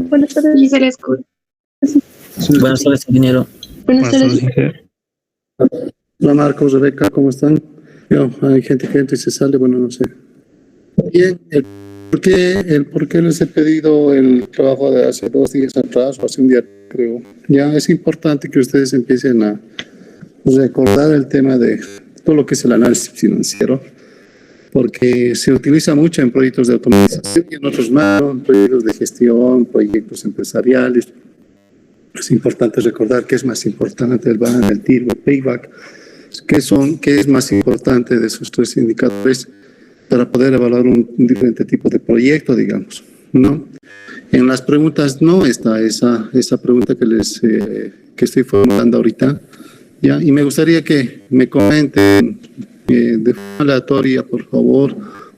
Buenas tardes. Sí, se le escucha. Buenas tardes, ingeniero. Buenas tardes. Hola Marcos, Rebeca, ¿cómo están? Hay gente que entra y se sale, bueno, no sé. Bien, ¿por qué les he pedido el trabajo de hace 2 días atrás o hace un día, creo? Ya es importante que ustedes empiecen a recordar el tema de todo lo que es el análisis financiero, porque se utiliza mucho en proyectos de automatización y en otros más, ¿no? En proyectos de gestión, proyectos empresariales. Es importante recordar qué es más importante, el BAN, el TIR, el payback, qué es más importante de esos tres indicadores para poder evaluar un diferente tipo de proyecto, digamos, ¿no? En las preguntas no está esa pregunta que estoy formulando ahorita, ¿ya? Y me gustaría que me comenten de forma aleatoria, por favor,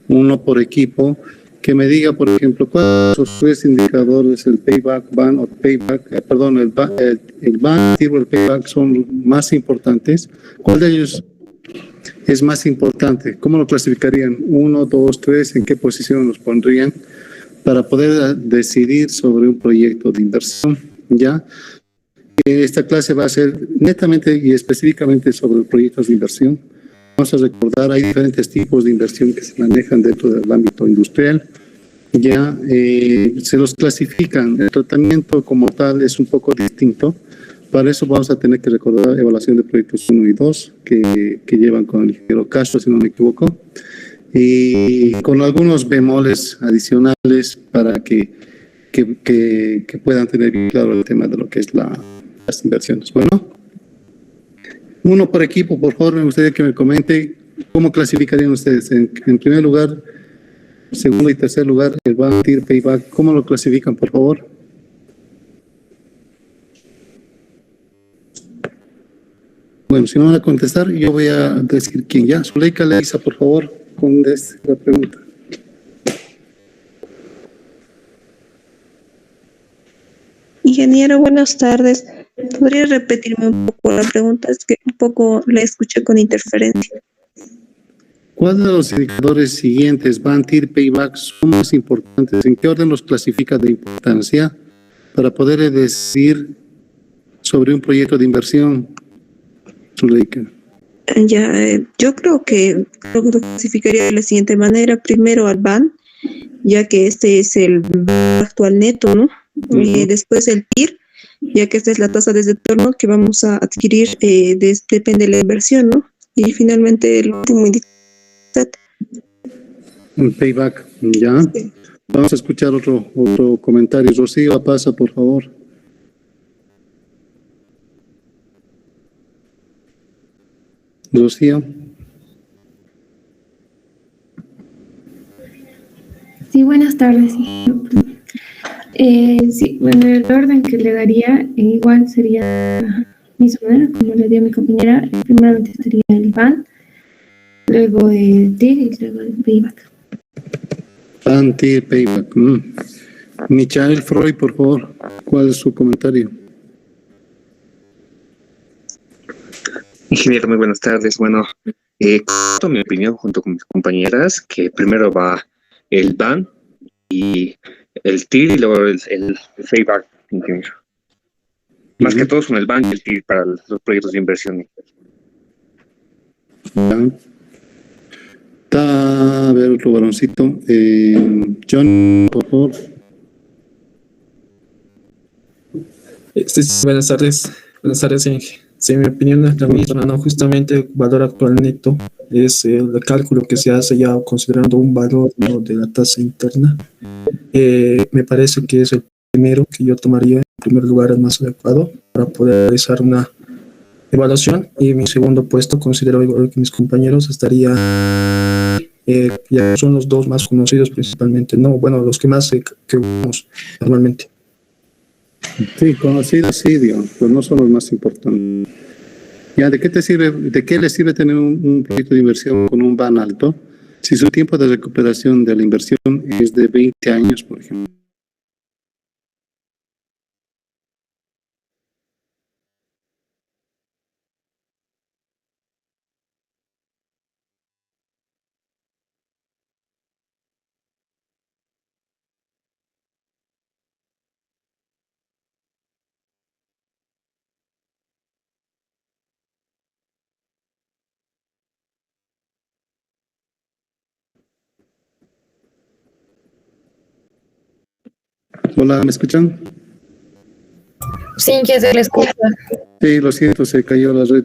uno por equipo, que me diga, por ejemplo, cuáles son los tres indicadores, el payback, ban o payback, el ban, el payback son más importantes. ¿Cuál de ellos es más importante? ¿Cómo lo clasificarían? ¿1, 2, 3? ¿En qué posición los pondrían para poder decidir sobre un proyecto de inversión? ¿Ya? Esta clase va a ser netamente y específicamente sobre proyectos de inversión. Vamos a recordar, hay diferentes tipos de inversión que se manejan dentro del ámbito industrial. Ya se los clasifican. El tratamiento como tal es un poco distinto. Para eso vamos a tener que recordar evaluación de proyectos 1 y 2 que llevan con el ingeniero Castro, si no me equivoco, y con algunos bemoles adicionales para que puedan tener bien claro el tema de lo que es las inversiones. Bueno, uno por equipo, por favor, me gustaría que me comente cómo clasificarían ustedes. En primer lugar, segundo y tercer lugar, el BAN, TIR, payback, ¿cómo lo clasifican, por favor? Bueno, si no van a contestar, yo voy a decir quién ya. Zuleika Leiza, por favor, con la pregunta. Ingeniero, buenas tardes. ¿Podría repetirme un poco la pregunta? Es que un poco la escuché con interferencia. ¿Cuál de los indicadores siguientes, BAN, TIR, payback, son más importantes? ¿En qué orden los clasifica de importancia para poder decidir sobre un proyecto de inversión, Zuleika? Ya, yo creo que lo clasificaría de la siguiente manera. Primero al BAN, ya que este es el actual neto, ¿no? Después el TIR, ya que esta es la tasa de retorno que vamos a adquirir, depende de la inversión, ¿no? Y finalmente el último indicador. El payback, ya. Sí. Vamos a escuchar otro comentario. Rocío, pasa, por favor. Rocío. Sí, buenas tardes. Sí, bueno, el orden que le daría igual sería mismo, ¿no? Como le dio mi compañera. Primeramente estaría el BAN, luego el TIG y luego el payback. BAN, TIR, payback. Michael Freud, por favor, ¿cuál es su comentario? Ingeniero, muy buenas tardes. Bueno, comparto mi opinión junto con mis compañeras, que primero va el BAN y el TIR y luego el payback, ingeniero. Más que todo son el BAN y el TIR para los proyectos de inversión. A ver, otro varoncito. John, por favor. Buenas tardes. Buenas tardes, Inge. Sí, mi opinión es la misma, ¿no? Justamente el valor actual neto es el cálculo que se hace ya considerando un valor, ¿no?, de la tasa interna. Me parece que es el primero que yo tomaría, en primer lugar, el más adecuado para poder realizar una evaluación. Y mi segundo puesto, considero igual que mis compañeros, estaría, ya son los dos más conocidos principalmente, no, bueno, los que más que usamos normalmente. Sí, conocidos, sí, digamos, pero no son los más importantes. Ya, ¿de qué le sirve tener un proyecto de inversión con un BAN alto si su tiempo de recuperación de la inversión es de 20 años, por ejemplo? Hola, ¿me escuchan? Sí, ya se le escucha. Sí, lo siento, se cayó la red.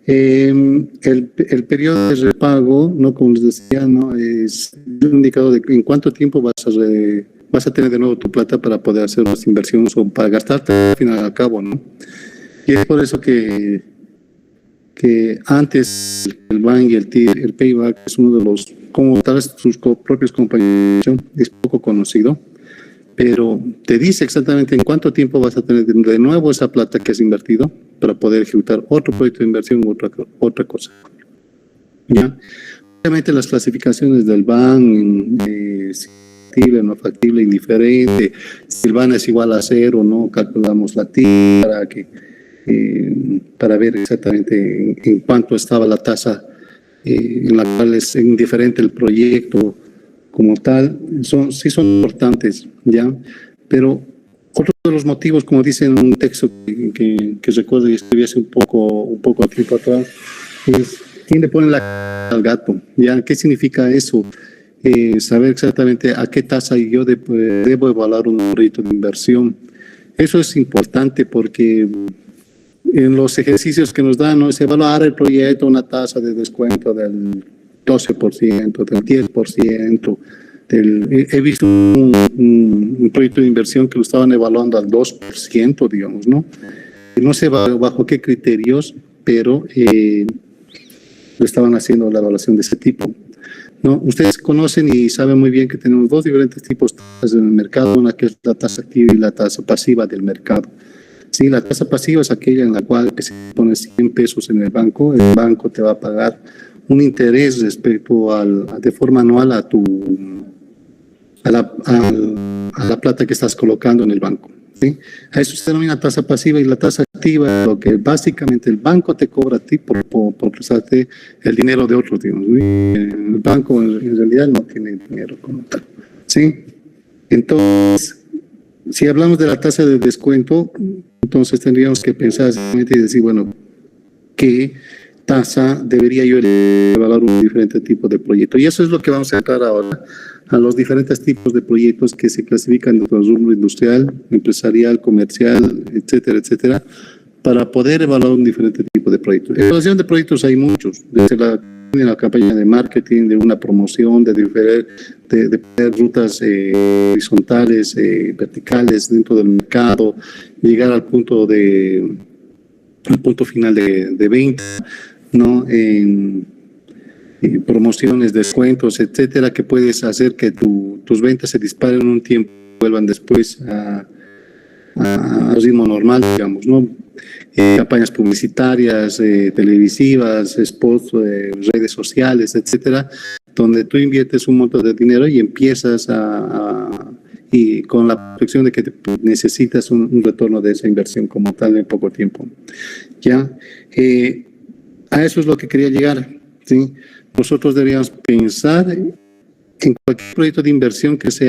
El periodo de repago, ¿no? Como les decía, ¿no? Es un indicador de en cuánto tiempo vas a tener de nuevo tu plata para poder hacer las inversiones o para gastarte al final al cabo, ¿no? Y es por eso que antes el BAN y el TIR, el payback es uno de los, como tal vez sus propios compañeros, es poco conocido, pero te dice exactamente en cuánto tiempo vas a tener de nuevo esa plata que has invertido para poder ejecutar otro proyecto de inversión u otra cosa. ¿Ya? Obviamente las clasificaciones del BAN, si factible, no factible, indiferente, si el BAN es igual a cero, no calculamos la TIR para ver exactamente en cuánto estaba la tasa en la cual es indiferente el proyecto como tal, sí son importantes, ¿ya? Pero otro de los motivos, como dice en un texto que recuerdo y escribí hace un poco tiempo atrás, es quién le pone la al gato, ¿ya? ¿Qué significa eso? Saber exactamente a qué tasa yo debo evaluar un proyecto de inversión. Eso es importante porque en los ejercicios que nos dan, ¿no? Es evaluar el proyecto, una tasa de descuento del 12%, del 10%. He visto un proyecto de inversión que lo estaban evaluando al 2%, digamos, ¿no? No sé bajo qué criterios, pero lo estaban haciendo la evaluación de ese tipo, ¿no? Ustedes conocen y saben muy bien que tenemos dos diferentes tipos de tasas en el mercado, una que es la tasa activa y la tasa pasiva del mercado. Sí, la tasa pasiva es aquella en la cual que si pones 100 pesos en el banco te va a pagar un interés respecto de forma anual a la plata que estás colocando en el banco. ¿Sí? A eso se denomina tasa pasiva, y la tasa activa, lo que básicamente el banco te cobra a ti por prestarte el dinero de otros, digamos. El banco en realidad no tiene dinero como tal. ¿Sí? Entonces, si hablamos de la tasa de descuento, entonces tendríamos que pensar y decir, bueno, ¿qué tasa debería yo evaluar un diferente tipo de proyecto? Y eso es lo que vamos a entrar ahora, a los diferentes tipos de proyectos que se clasifican dentro del rubro industrial, empresarial, comercial, etcétera, etcétera, para poder evaluar un diferente tipo de proyectos. Evaluación de proyectos hay muchos, desde la campaña de marketing, de una promoción, de rutas horizontales, verticales dentro del mercado, llegar al punto final de venta, ¿no? En promociones, descuentos, etcétera, que puedes hacer que tus ventas se disparen en un tiempo y vuelvan después a ritmo normal, digamos, ¿no? Campañas publicitarias, televisivas, spots, redes sociales, etcétera, donde tú inviertes un montón de dinero y empiezas y con la proyección de que necesitas un retorno de esa inversión como tal en poco tiempo. ¿Ya? A eso es lo que quería llegar, ¿sí? Nosotros deberíamos pensar en cualquier proyecto de inversión que se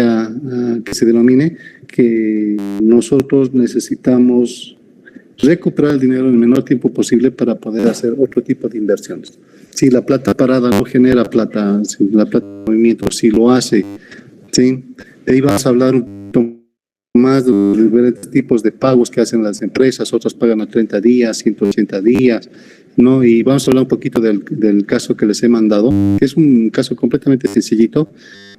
denomine, que nosotros necesitamos recuperar el dinero en el menor tiempo posible para poder hacer otro tipo de inversiones. Si la plata parada no genera plata, si la plata en movimiento sí lo hace, ¿sí? De ahí vamos a hablar un poco más de los diferentes tipos de pagos que hacen las empresas, otras pagan a 30 días, 180 días, ¿no? Y vamos a hablar un poquito del caso que les he mandado, que es un caso completamente sencillito,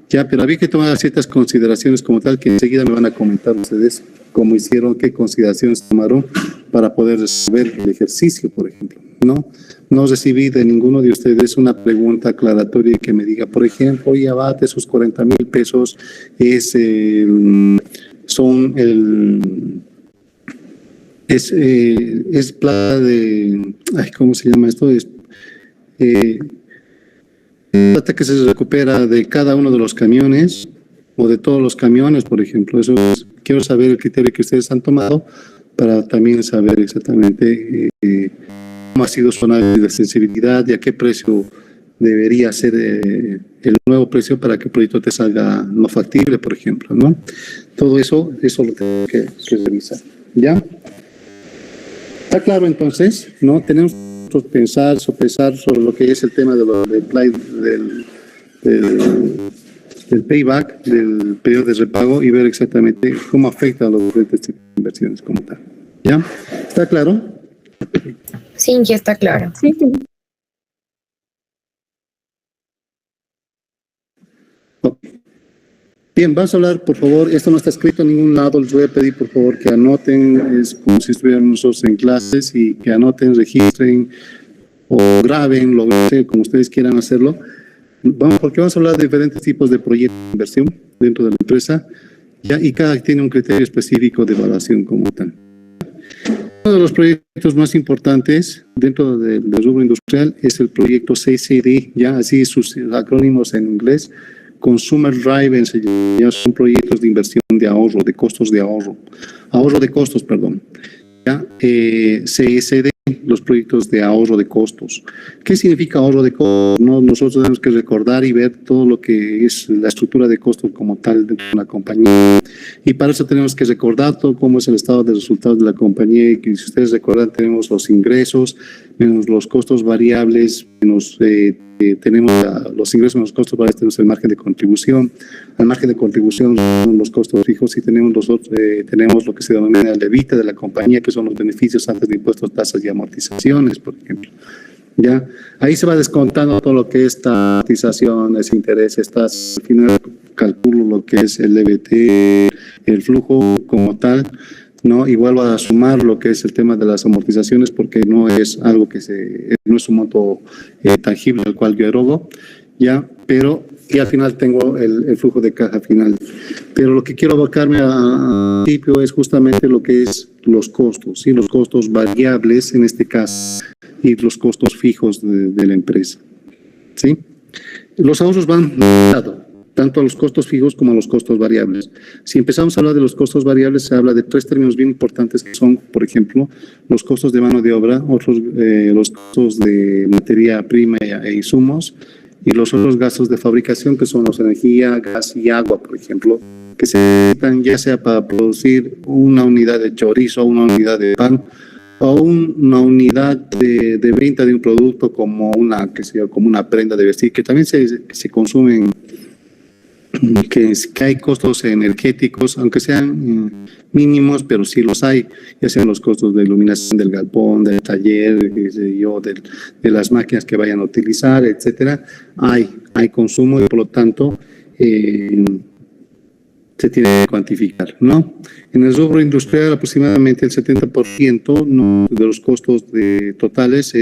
ya, pero había que tomar ciertas consideraciones como tal, que enseguida me van a comentar ustedes cómo hicieron, qué consideraciones tomaron para poder resolver el ejercicio, por ejemplo, ¿no? No recibí de ninguno de ustedes una pregunta aclaratoria que me diga, por ejemplo, oye, Abad, esos 40,000 pesos es plata de, ¿cómo se llama esto? Es plata que se recupera de cada uno de los camiones o de todos los camiones, por ejemplo. Quiero saber el criterio que ustedes han tomado para también saber exactamente cómo ha sido su análisis de sensibilidad y a qué precio debería ser el nuevo precio para que el proyecto te salga no factible, por ejemplo, ¿no? Todo eso lo tengo que revisar, ¿ya? ¿Está claro entonces? ¿No? Tenemos que pensar, sopesar sobre lo que es el tema del del payback, del periodo de repago y ver exactamente cómo afecta a los diferentes tipos de inversiones como tal. ¿Ya? ¿Está claro? Sí, ya está claro. Sí, sí. Bien, vas a hablar, por favor, esto no está escrito en ningún lado, les voy a pedir por favor que anoten, es como si estuvieran nosotros en clases y que anoten, registren o graben, lo que sea, como ustedes quieran hacerlo. Porque vamos a hablar de diferentes tipos de proyectos de inversión dentro de la empresa, ¿ya? Y cada tiene un criterio específico de evaluación como tal. Uno de los proyectos más importantes dentro del rubro industrial es el proyecto CCD, ya así sus acrónimos en inglés. Consumer Driven, ya son proyectos de inversión de ahorro, de costos de ahorro de costos, perdón. ¿Ya? CSD, los proyectos de ahorro de costos. ¿Qué significa ahorro de costos? ¿No? Nosotros tenemos que recordar y ver todo lo que es la estructura de costos como tal dentro de una compañía. Y para eso tenemos que recordar todo cómo es el estado de resultados de la compañía. Y que si ustedes recuerdan, tenemos los ingresos, menos los costos variables, menos tenemos los ingresos menos los costos variables, tenemos el margen de contribución. Al margen de contribución son los costos fijos y tenemos tenemos lo que se denomina el EBITDA de la compañía, que son los beneficios antes de impuestos, tasas y amortizaciones, por ejemplo. ¿Ya? Ahí se va descontando todo lo que es amortizaciones, intereses, tasas. Al final calculo lo que es el EBT, el flujo como tal, ¿no? Y vuelvo a sumar lo que es el tema de las amortizaciones porque no es algo no es un monto tangible al cual yo erogo, ¿ya? Pero y al final tengo el flujo de caja final. Pero lo que quiero abocarme al principio es justamente lo que es los costos, ¿sí? Los costos variables en este caso y los costos fijos de la empresa, ¿sí? Los ahorros van tanto a los costos fijos como a los costos variables. Si empezamos a hablar de los costos variables, se habla de tres términos bien importantes que son, por ejemplo, los costos de mano de obra, los costos de materia prima e insumos, y los otros gastos de fabricación, que son los energía, gas y agua, por ejemplo, que se necesitan ya sea para producir una unidad de chorizo, una unidad de pan, o una unidad de venta de un producto como como una prenda de vestir, que también se consumen, que hay costos energéticos, aunque sean mínimos, pero sí los hay, ya sean los costos de iluminación del galpón, del taller, de las máquinas que vayan a utilizar, etcétera. Hay consumo y por lo tanto se tiene que cuantificar, ¿no? En el rubro industrial aproximadamente el 70% de los costos totales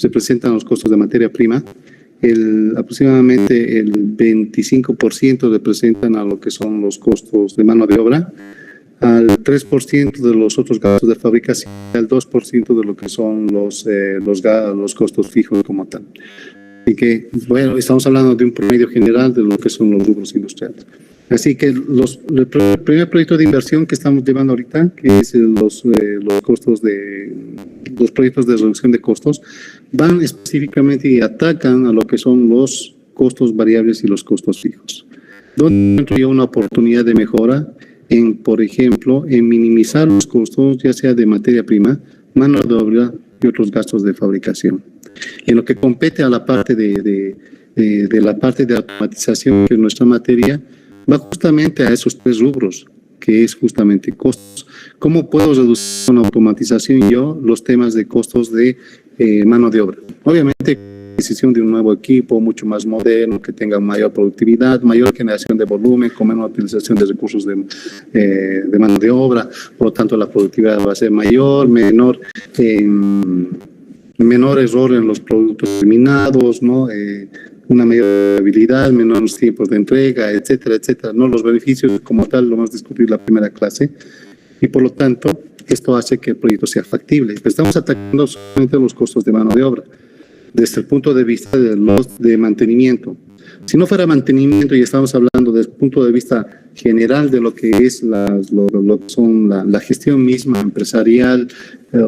representan los costos de materia prima. Aproximadamente el 25% representan a lo que son los costos de mano de obra, al 3% de los otros gastos de fabricación, al 2% de lo que son los costos fijos como tal. Así que, bueno, estamos hablando de un promedio general de lo que son los rubros industriales. Así que el primer proyecto de inversión que estamos llevando ahorita, que es los costos los proyectos de reducción de costos, van específicamente y atacan a lo que son los costos variables y los costos fijos. Donde encuentro yo una oportunidad de mejora por ejemplo, en minimizar los costos, ya sea de materia prima, mano de obra y otros gastos de fabricación. En lo que compete a la parte de la parte de automatización, que es nuestra materia, va justamente a esos tres rubros, que es justamente costos. ¿Cómo puedo reducir con automatización yo los temas de costos de mano de obra? Obviamente, adquisición de un nuevo equipo mucho más moderno, que tenga mayor productividad, mayor generación de volumen, con menor utilización de recursos de mano de obra, por lo tanto la productividad va a ser mayor, menor error en los productos terminados, ¿no? Una mayor habilidad, menores tiempos de entrega, etcétera, etcétera, ¿no? Los beneficios como tal lo vamos a discutir en la primera clase y por lo tanto esto hace que el proyecto sea factible. Estamos atacando solamente los costos de mano de obra desde el punto de vista de mantenimiento. Si no fuera mantenimiento y estamos hablando desde el punto de vista general de lo que es la gestión misma empresarial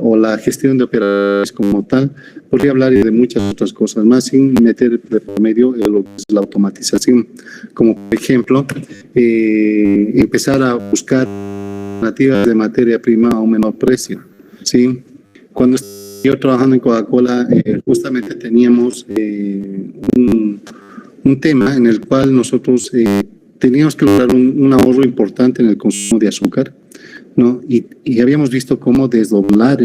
o la gestión de operaciones como tal, podría hablar de muchas otras cosas más sin meter de por medio lo que es la automatización, como por ejemplo empezar a buscar alternativas de materia prima a un menor precio, ¿sí? Cuando yo trabajando en Coca-Cola justamente teníamos un tema en el cual nosotros teníamos que lograr un ahorro importante en el consumo de azúcar, ¿no? Y habíamos visto cómo desdoblar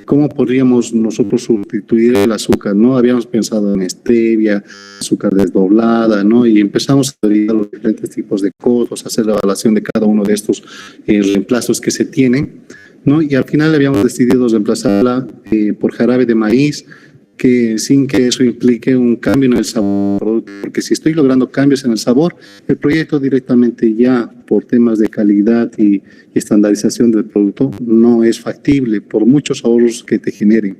cómo podríamos nosotros sustituir el azúcar, ¿no? Habíamos pensado en stevia, azúcar desdoblada, ¿no? Y empezamos a ver los diferentes tipos de cosas, hacer la evaluación de cada uno de estos reemplazos que se tienen, ¿no? Y al final habíamos decidido reemplazarla por jarabe de maíz, que sin que eso implique un cambio en el sabor, porque si estoy logrando cambios en el sabor, el proyecto directamente ya por temas de calidad y estandarización del producto no es factible por muchos ahorros que te generen.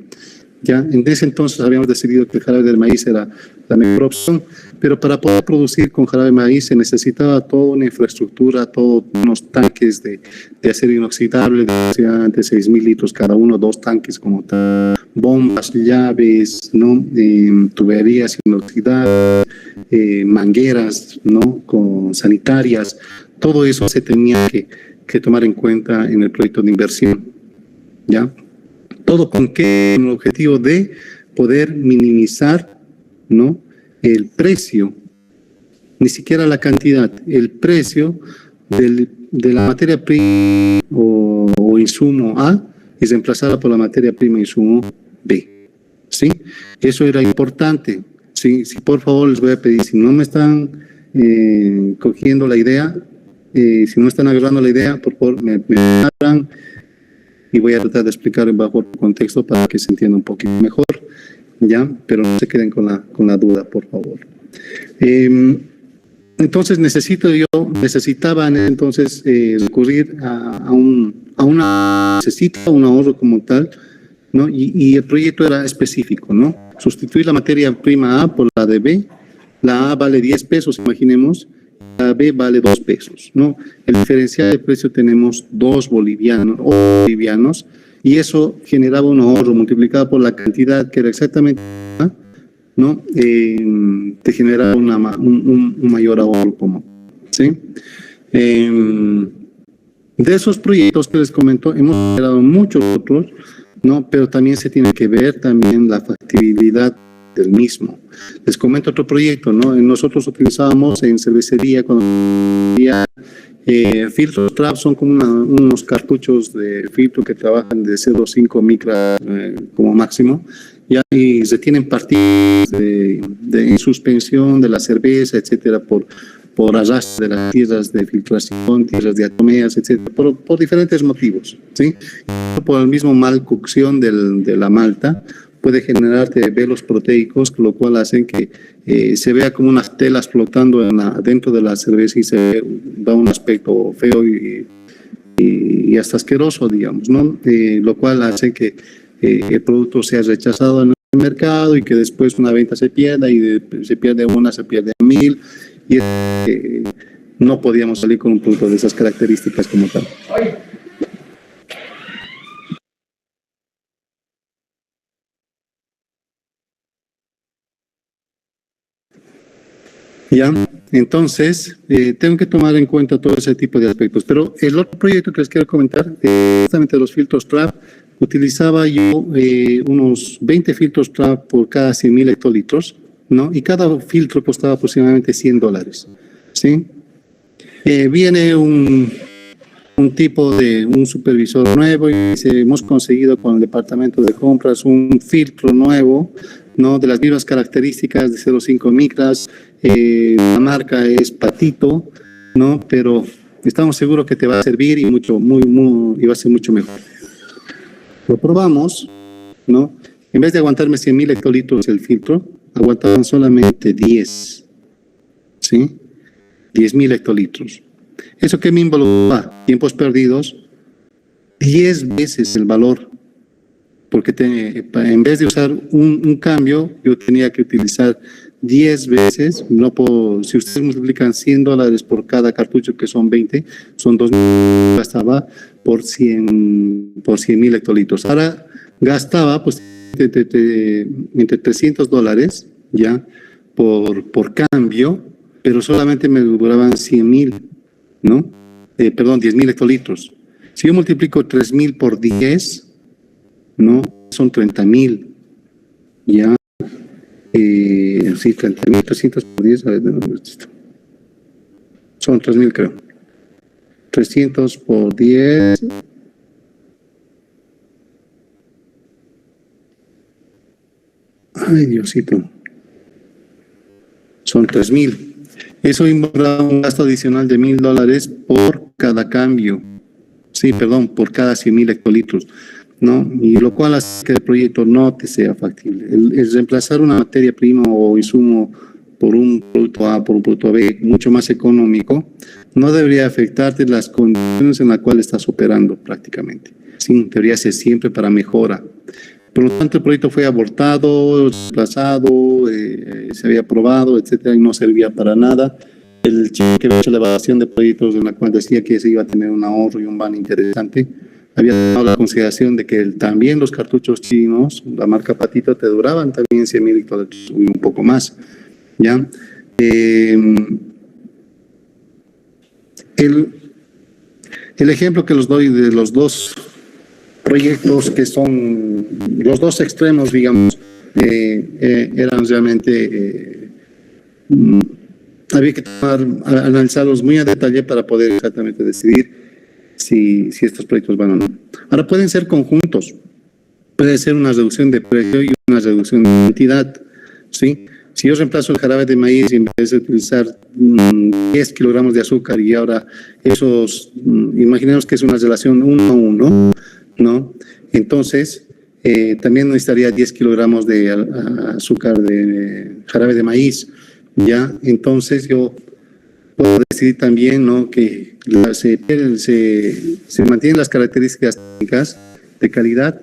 Ya en ese entonces habíamos decidido que el jarabe de maíz era la mejor opción, pero para poder producir con jarabe de maíz se necesitaba toda una infraestructura, todos unos tanques de acero inoxidable, de antes 6.000 litros cada uno, 2 tanques como tal, bombas, llaves, ¿no? Tuberías inoxidables, mangueras, ¿no? Con sanitarias, todo eso se tenía que tomar en cuenta en el proyecto de inversión, ¿ya? Todo con el objetivo de poder minimizar, ¿no? El precio, ni siquiera la cantidad, el precio de la materia prima o insumo A y reemplazarla por la materia prima e insumo B, ¿sí? Eso era importante. Sí, por favor les voy a pedir, si no me están cogiendo la idea, si no están agarrando la idea, por favor me hablan y voy a tratar de explicar en bajo contexto para que se entienda un poquito mejor, ¿ya? Pero no se queden con la duda, por favor. Entonces necesitaba en ese entonces recurrir a un ahorro como tal, ¿no? Y el proyecto era específico, ¿no? Sustituir la materia prima A por la de B. La A vale 10 pesos, imaginemos, la B vale 2 pesos, ¿no? El diferencial de precio tenemos 2 bolivianos, y eso generaba un ahorro multiplicado por la cantidad que era exactamente, ¿no? Te generaba un mayor ahorro común, ¿sí? De esos proyectos que les comento, hemos generado muchos otros, ¿no? Pero también se tiene que ver también la factibilidad del mismo. Les comento otro proyecto, ¿no? Nosotros utilizábamos en cervecería cuando había filtros trap, son como unos cartuchos de filtro que trabajan de 0,5 micras como máximo, ya, y se tienen partículas en suspensión de la cerveza, etcétera, por arrastre de las tierras de filtración, tierras diatomeas, etcétera, por diferentes motivos, ¿sí? Por el mismo mal cocción de la malta, puede generarte velos proteicos, lo cual hacen que se vea como unas telas flotando dentro de la cerveza y da un aspecto feo y hasta asqueroso, digamos, ¿no? Lo cual hace que el producto sea rechazado en el mercado y que después una venta se pierda y se pierde 1.000 y no podíamos salir con un producto de esas características como tal. Ya, entonces tengo que tomar en cuenta todo ese tipo de aspectos. Pero el otro proyecto que les quiero comentar, justamente los filtros trap, utilizaba yo unos 20 filtros trap por cada 100.000 hectolitros, ¿no? Y cada filtro costaba aproximadamente $100, ¿sí? Viene un tipo de un supervisor nuevo y hemos conseguido con el departamento de compras un filtro nuevo, ¿no? De las mismas características de 0,5 micras, la marca es Patito, ¿no? Pero estamos seguros que te va a servir y va a ser mucho mejor. Lo probamos, ¿no? En vez de aguantarme 100.000 hectolitros el filtro, aguantaban solamente 10, ¿sí? 10.000 hectolitros. ¿Eso qué me involucra? Tiempos perdidos, 10 veces el valor, porque en vez de usar un cambio, yo tenía que utilizar 10 veces, si ustedes multiplican $100 por cada cartucho, que son 20, son 2.000, gastaba por 100.000 hectolitros. Ahora gastaba pues entre $300 ya por cambio, pero solamente me duraban 100.000, ¿no? 10.000 hectolitros. Si yo multiplico 3.000 por 10, ¿no? Son 30.000, ya. sí, 30.300 por 10, a ver, no, son 3.000 creo. 300 por 10. Ay, Diosito. Son 3.000. Eso involucra un gasto adicional de $1.000 por cada cambio. Sí, perdón, por cada 100.000 hectolitros, ¿no? Y lo cual hace que el proyecto no te sea factible. El reemplazar una materia prima o insumo por un producto A, por un producto B, mucho más económico, no debería afectarte las condiciones en las cuales estás operando prácticamente. Sí, debería ser siempre para mejora. Por lo tanto, el proyecto fue abortado, reemplazado, se había aprobado, etcétera, y no servía para nada. El chico que había hecho la evaluación de proyectos en la cual decía que se iba a tener un ahorro y un van interesante, había tomado la consideración de que también los cartuchos chinos, la marca Patito, te duraban también 100.000 hectolitros y un poco más, ¿ya? El ejemplo que les doy de los dos proyectos que son los dos extremos, digamos, eran realmente, había que analizarlos muy a detalle para poder exactamente decidir si estos proyectos van o no. Ahora pueden ser conjuntos, puede ser una reducción de precio y una reducción de cantidad, ¿sí? Si yo reemplazo el jarabe de maíz y en vez de utilizar 10 kilogramos de azúcar y ahora esos, imaginemos que es una relación 1 a 1, ¿no? Entonces, también necesitaría 10 kilogramos de azúcar de jarabe de maíz, ¿ya? Entonces yo puedo decidir también, ¿no?, que se mantienen las características técnicas de calidad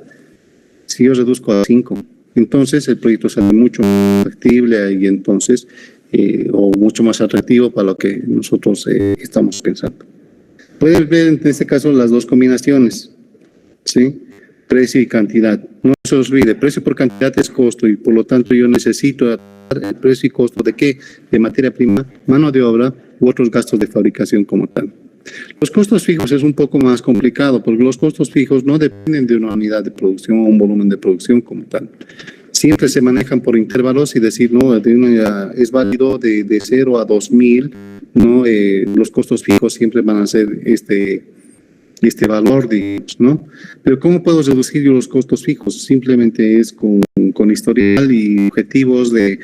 si yo reduzco a 5. Entonces el proyecto sale mucho más factible y entonces, o mucho más atractivo para lo que nosotros estamos pensando. Pueden ver en este caso las dos combinaciones, ¿sí? Precio y cantidad. No se olvide, precio por cantidad es costo y por lo tanto yo necesito el precio y costo de qué, de materia prima, mano de obra u otros gastos de fabricación como tal. Los costos fijos es un poco más complicado porque los costos fijos no dependen de una unidad de producción o un volumen de producción como tal. Siempre se manejan por intervalos y decir, no, es válido de 0 a 2.000, ¿no? Los costos fijos siempre van a ser este valor, digamos, ¿no? Pero ¿cómo puedo reducir yo los costos fijos? Simplemente es con historial y objetivos de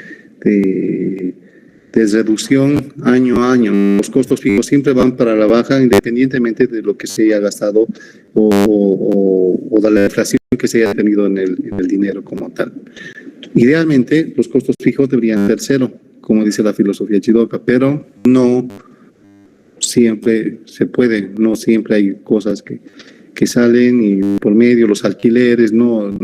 reducción año a año. Los costos fijos siempre van para la baja independientemente de lo que se haya gastado o de la inflación que se haya tenido en el dinero como tal. Idealmente, los costos fijos deberían ser 0, como dice la filosofía Chidoka, pero no siempre se puede, no siempre hay cosas que salen y por medio los alquileres no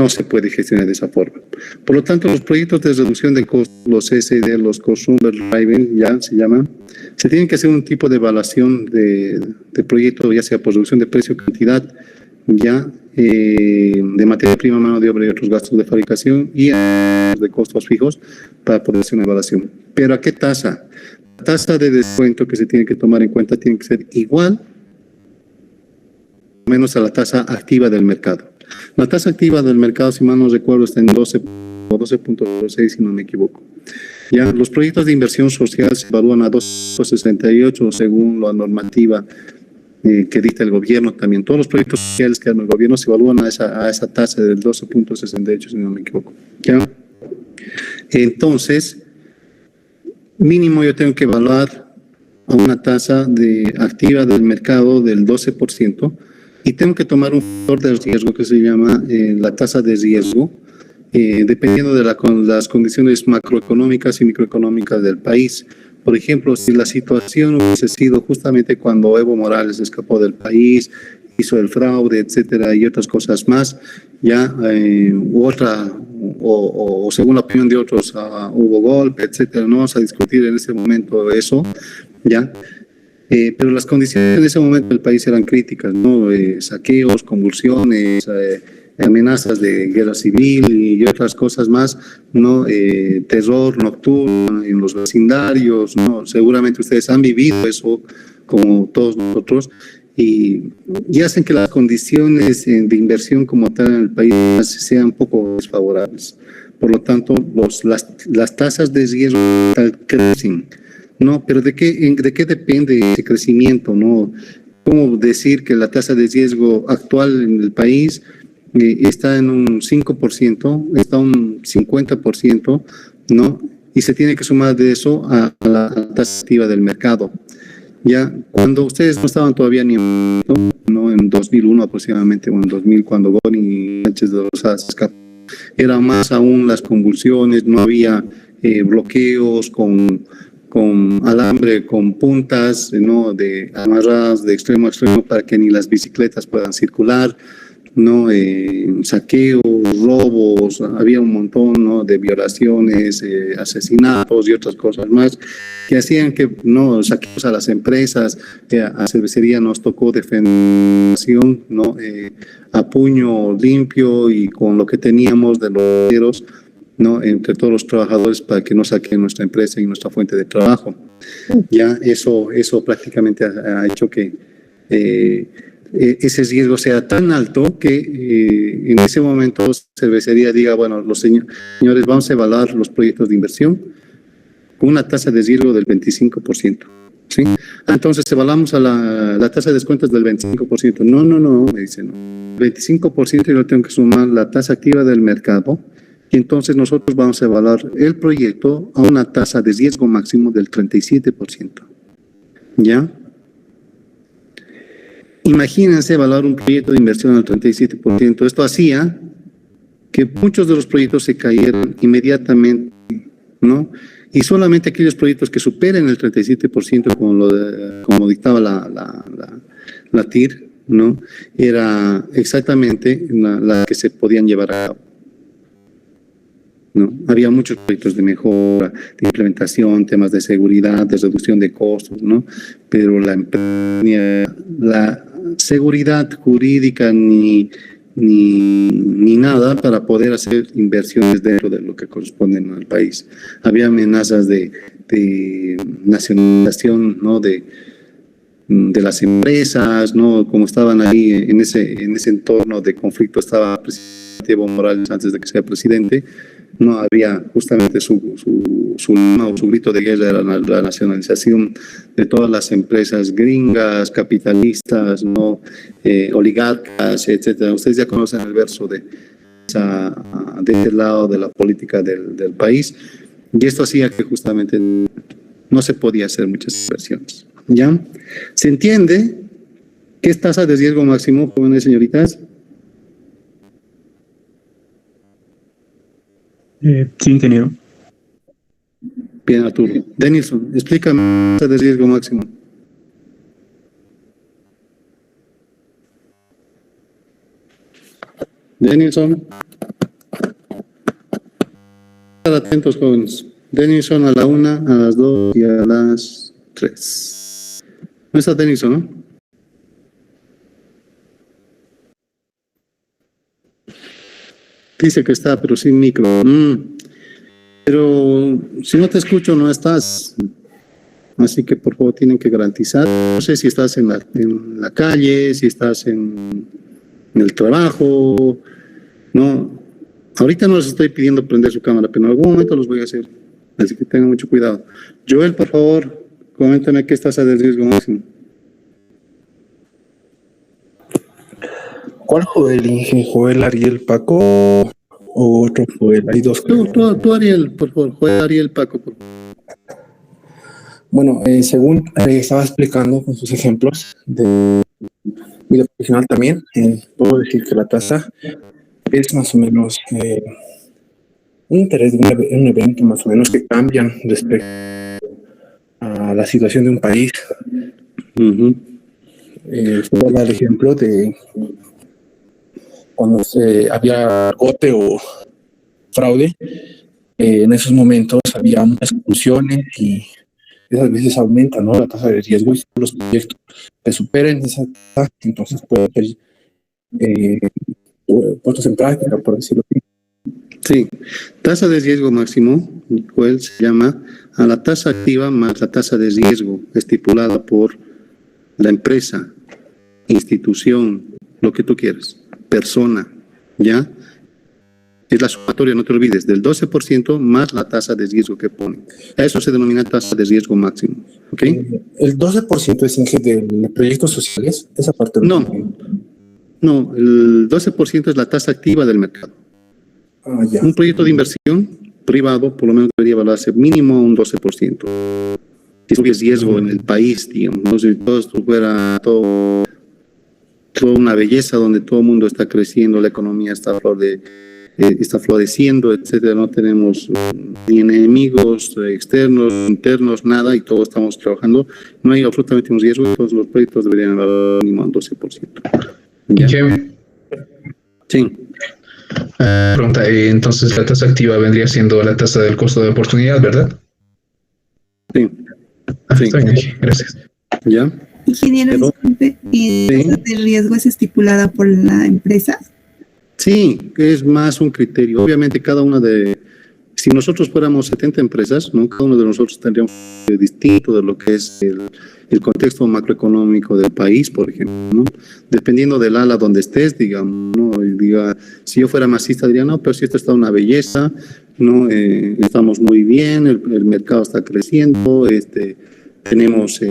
se puede gestionar de esa forma. Por lo tanto, los proyectos de reducción de costos, los SD, los Consumer Driving, ya se llaman, se tienen que hacer un tipo de evaluación de proyecto, ya sea por reducción de precio, cantidad, ya de materia prima, mano de obra y otros gastos de fabricación y de costos fijos para poder hacer una evaluación. ¿Pero a qué tasa? La tasa de descuento que se tiene que tomar en cuenta tiene que ser igual o menos a la tasa activa del mercado. La tasa activa del mercado, si mal no recuerdo, está en 12.06, si no me equivoco. Ya, los proyectos de inversión social se evalúan a 2.68 según la normativa que dicta el gobierno también. Todos los proyectos sociales que da el gobierno se evalúan a esa tasa del 12.68, si no me equivoco. ¿Ya? Entonces, mínimo yo tengo que evaluar a una tasa activa del mercado del 12%. Y tengo que tomar un factor de riesgo que se llama la tasa de riesgo, dependiendo de las condiciones macroeconómicas y microeconómicas del país. Por ejemplo, si la situación hubiese sido justamente cuando Evo Morales escapó del país, hizo el fraude, etcétera, y otras cosas más, ya, o según la opinión de otros, hubo golpe, etcétera. No vamos a discutir en ese momento eso, ya. Pero las condiciones en ese momento del país eran críticas, ¿no? Saqueos, convulsiones, amenazas de guerra civil y otras cosas más, ¿no? Terror nocturno en los vecindarios, ¿no? Seguramente ustedes han vivido eso como todos nosotros y hacen que las condiciones de inversión como tal en el país sean un poco desfavorables. por lo tanto, las tasas de riesgo crecen, ¿no? Pero ¿de qué depende ese crecimiento, no? ¿Cómo decir que la tasa de riesgo actual en el país está en un 5%, está un 50%, ¿no? Y se tiene que sumar de eso a la tasa activa del mercado. Ya, cuando ustedes no estaban todavía ni ¿no? En 2001 aproximadamente, o en 2000, cuando Goni Sánchez de Rosada se escapó, era más aún las convulsiones, no había bloqueos con alambre, con puntas, ¿no? Amarradas de extremo a extremo para que ni las bicicletas puedan circular, ¿no? Saqueos, robos, había un montón, ¿no? De violaciones, asesinatos y otras cosas más que hacían que, ¿no? Saqueos a las empresas, a cervecería nos tocó defensión, ¿no? A puño limpio y con lo que teníamos de los dineros, ¿no? Entre todos los trabajadores para que no saquen nuestra empresa y nuestra fuente de trabajo. Ya eso prácticamente ha hecho que ese riesgo sea tan alto que en ese momento cervecería diga, bueno, los señores, vamos a evaluar los proyectos de inversión con una tasa de riesgo del 25%. ¿Sí? Entonces evaluamos a la tasa de descuentos del 25%. No, me dicen, no. 25% yo tengo que sumar la tasa activa del mercado y entonces nosotros vamos a evaluar el proyecto a una tasa de riesgo máximo del 37%. ¿Ya? Imagínense evaluar un proyecto de inversión al 37%. Esto hacía que muchos de los proyectos se cayeran inmediatamente, ¿no? Y solamente aquellos proyectos que superen el 37%, como dictaba la TIR, ¿no? Era exactamente la que se podían llevar a cabo, ¿no? Había muchos proyectos de mejora, de implementación, temas de seguridad, de reducción de costos, ¿no? Pero la seguridad jurídica ni nada para poder hacer inversiones dentro de lo que corresponden al país. Había amenazas de nacionalización, ¿no? de las empresas, ¿no? Como estaban ahí en ese entorno de conflicto, estaba el presidente Evo Morales antes de que sea presidente, no había justamente su grito de guerra era la nacionalización de todas las empresas gringas, capitalistas, ¿no? Oligarcas, etcétera. Ustedes ya conocen el verso de ese lado de la política del país, y esto hacía que justamente no se podía hacer muchas inversiones. ¿Ya? ¿Se entiende qué es tasa de riesgo máximo, jóvenes señoritas? Sí, ingeniero. Bien, Arturo. Denilson, explícame la tasa de riesgo máximo. Denilson. Estar atentos, jóvenes. Denilson a la 1, a las 2 y a las 3. No está Denilson, ¿no? Dice que está, pero sin micro. Pero si no te escucho, no estás. Así que por favor tienen que garantizar. No sé si estás en la calle, si estás en el trabajo. No. Ahorita no les estoy pidiendo prender su cámara, pero en algún momento los voy a hacer. Así que tengan mucho cuidado. Joel, por favor, coméntame qué es tasa de riesgo máximo. ¿Cuál Joel, Inge? ¿Joel, Ariel, Paco o otro Joel? Hay dos. Tú, Ariel, por favor. Joel, Ariel, Paco, por favor. Bueno, según estaba explicando con sus ejemplos de vida profesional también, puedo decir que la tasa es más o menos un interés de un evento más o menos que cambian respecto a la situación de un país. Puedo dar el ejemplo de cuando había gote o fraude, en esos momentos había muchas confusiones y esas veces aumenta, ¿no? La tasa de riesgo y los proyectos que superen esa tasa, entonces pueden ser puestos en práctica, por decirlo así. Sí, tasa de riesgo máximo, Joel, se llama a la tasa activa más la tasa de riesgo estipulada por la empresa, institución, lo que tú quieras, persona, ¿ya? Es la sumatoria, no te olvides, del 12% más la tasa de riesgo que pone. Eso se denomina tasa de riesgo máximo. ¿Ok? El 12% es de proyectos sociales, esa parte No, el 12% es la tasa activa del mercado. Ya. Un proyecto de inversión privado por lo menos debería evaluarse mínimo un 12%. Si hubiera riesgo en el país, digamos, ¿no? Si todo esto fuera toda una belleza donde todo el mundo está creciendo, la economía está floreciendo, etcétera, no tenemos ni enemigos externos, internos, nada, y todos estamos trabajando, no hay absolutamente un riesgo, todos los proyectos deberían evaluar mínimo un 12%. ¿Ya? Sí. Pregunta, entonces la tasa activa vendría siendo la tasa del costo de oportunidad, ¿verdad? Sí. Sí. Está bien, gracias. ¿Ya? Ingeniero, disculpe, ¿y la tasa de riesgo es estipulada por la empresa? Sí, es más un criterio. Obviamente si nosotros fuéramos 70 empresas, ¿no? Cada uno de nosotros tendría un criterio distinto de lo que es el contexto macroeconómico del país, por ejemplo, ¿no? Dependiendo del ala donde estés, digamos, ¿no? Y diga, si yo fuera masista diría, no, pero si esto está una belleza, ¿no? Estamos muy bien, el mercado está creciendo, tenemos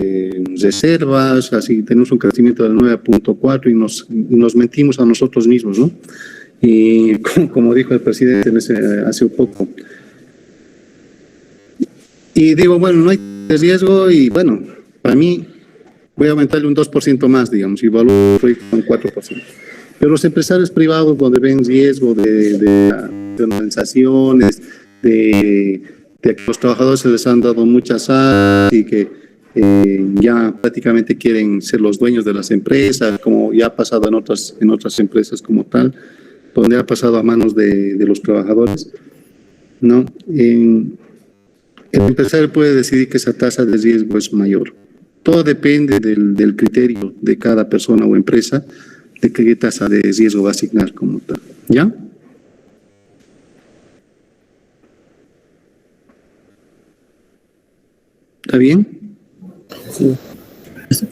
reservas, así tenemos un crecimiento del 9.4 y nos mentimos a nosotros mismos, ¿no? Y como dijo el presidente hace poco. Y digo, bueno, no hay riesgo y bueno, para mí voy a aumentarle un 2% más, digamos, y valoro el proyecto un 4%. Pero los empresarios privados donde ven riesgo de organizaciones, de que los trabajadores se les han dado muchas áreas y que ya prácticamente quieren ser los dueños de las empresas, como ya ha pasado en otras empresas como tal, donde ha pasado a manos de los trabajadores, ¿no? El empresario puede decidir que esa tasa de riesgo es mayor. Todo depende del criterio de cada persona o empresa, de qué tasa de riesgo va a asignar como tal. ¿Ya? ¿Está bien? Sí.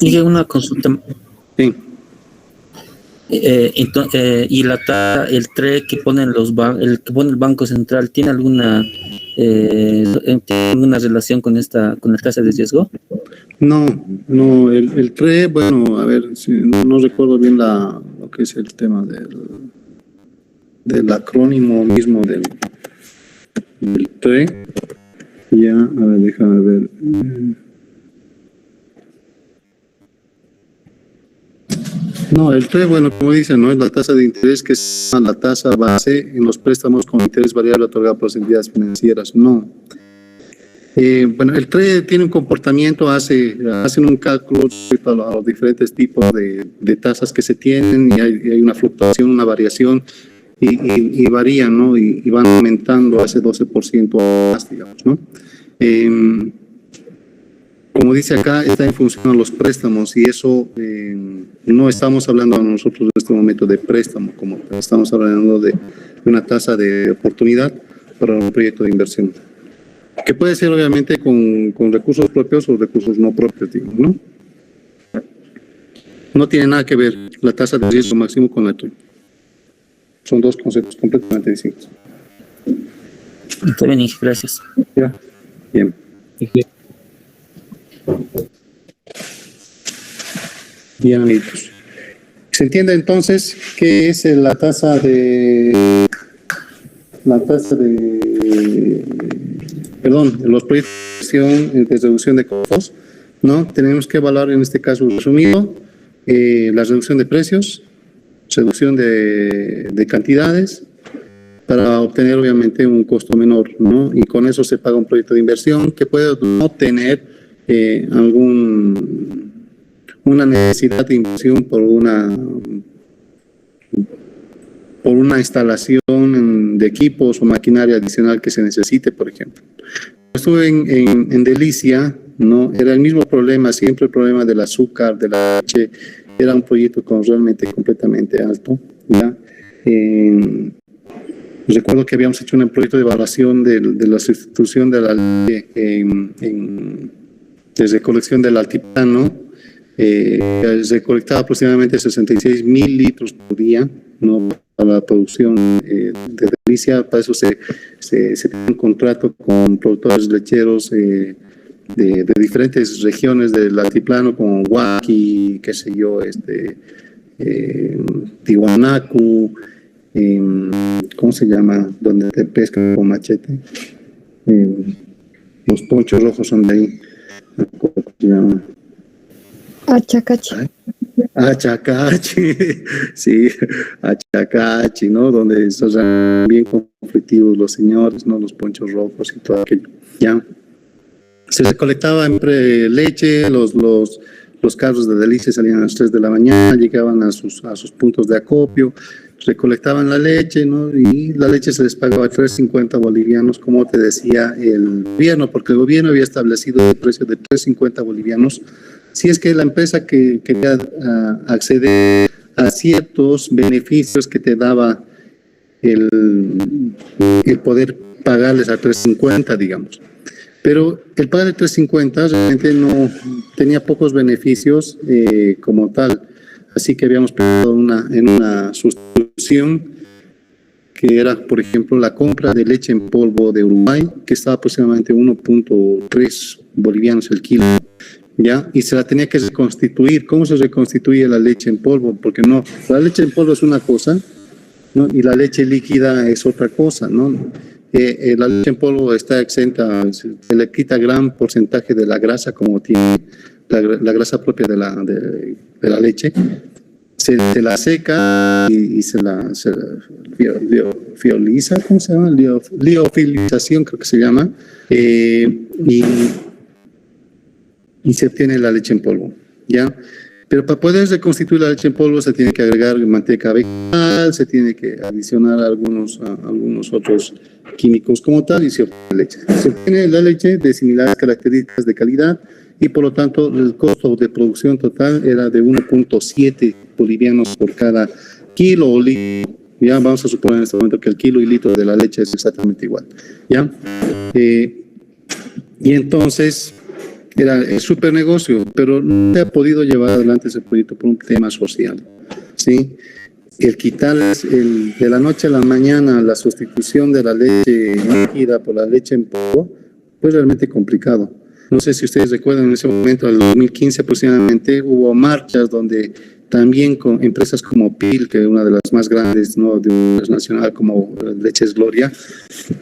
Y una consulta. Sí. Y el TRE que ponen el que pone el Banco Central, ¿tiene alguna relación con la tasa de riesgo? No, el TRE, bueno, a ver, si no recuerdo bien lo que es el tema del acrónimo mismo del TRE. Ya, a ver, déjame ver. No, el TRE, bueno, como dicen, no es la tasa de interés que es la tasa base en los préstamos con interés variable otorgado por las entidades financieras. No. Bueno, el TRE tiene un comportamiento, hacen un cálculo respecto a los diferentes tipos de tasas que se tienen y hay una fluctuación, una variación y varían, ¿no? Y van aumentando a ese 12% más, digamos, ¿no? Como dice acá, está en función a los préstamos y eso no estamos hablando nosotros en este momento de préstamo, como estamos hablando de una tasa de oportunidad para un proyecto de inversión, que puede ser obviamente con recursos propios o recursos no propios, digamos, ¿no? No tiene nada que ver la tasa de riesgo máximo con la tuya. Son dos conceptos completamente distintos. Está bien, gracias. Ya. Bien. Bien, amigos. ¿Se entiende entonces qué es la tasa de los proyectos de reducción de costos? ¿No? Tenemos que evaluar en este caso resumido la reducción de precios, reducción de cantidades para obtener obviamente un costo menor, ¿no? Y con eso se paga un proyecto de inversión que puede no tener una necesidad de inversión por una instalación de equipos o maquinaria adicional que se necesite, por ejemplo. Estuve en Delicia, ¿no? Era el mismo problema, siempre el problema del azúcar, de la leche, era un proyecto realmente completamente alto, ¿ya? Recuerdo que habíamos hecho un proyecto de evaluación de la sustitución de la leche de recolección del altiplano, recolectaba aproximadamente 66,000 litros por día, ¿no? Para la producción de Delicia. Para eso se tiene un contrato con productores lecheros de diferentes regiones del altiplano, como Huaki, qué sé yo, Tiwanaku, ¿cómo se llama? Donde te pescan con machete. Los ponchos rojos son de ahí. ¿Cómo se llama? Achacachi. Achacachi, sí, Achacachi, ¿no? Donde son bien conflictivos los señores, ¿no? Los ponchos rojos y todo aquello. Ya. Se recolectaba leche, los carros de Delicia salían a las 3 de la mañana, llegaban a sus puntos de acopio, recolectaban la leche, ¿no? Y la leche se les pagaba 3.50 bolivianos, como te decía el gobierno, porque el gobierno había establecido el precio de 3.50 bolivianos. Si es que la empresa que quería acceder a ciertos beneficios que te daba el poder pagarles a 3.50, digamos. Pero el pagar 3.50 realmente no tenía pocos beneficios como tal. Así que habíamos pensado en una sustitución que era, por ejemplo, la compra de leche en polvo de Uruguay, que estaba aproximadamente 1.3 bolivianos el kilo. ¿Ya? Y se la tenía que reconstituir. ¿Cómo se reconstituye la leche en polvo? Porque no, la leche en polvo es una cosa, ¿no? Y la leche líquida es otra cosa, ¿no? La leche en polvo está exenta, se le quita gran porcentaje de la grasa, como tiene la grasa propia de la leche. Se la seca y se la liofiliza, ¿cómo se llama? Liofilización, creo que se llama. Y se obtiene la leche en polvo, ¿ya? Pero para poder reconstituir la leche en polvo se tiene que agregar manteca vegetal, se tiene que adicionar algunos otros químicos como tal y se obtiene leche. Se obtiene la leche de similares características de calidad y por lo tanto el costo de producción total era de 1.7 bolivianos por cada kilo o litro. Ya vamos a suponer en este momento que el kilo y litro de la leche es exactamente igual, ¿ya? Y entonces era el super negocio, pero no se ha podido llevar adelante ese proyecto por un tema social, ¿sí? El quitar de la noche a la mañana la sustitución de la leche líquida por la leche en polvo fue realmente complicado. No sé si ustedes recuerdan, en ese momento, en el 2015 aproximadamente, hubo marchas donde también con empresas como PIL, que es una de las más grandes, ¿no?, de una nacional como Leches Gloria,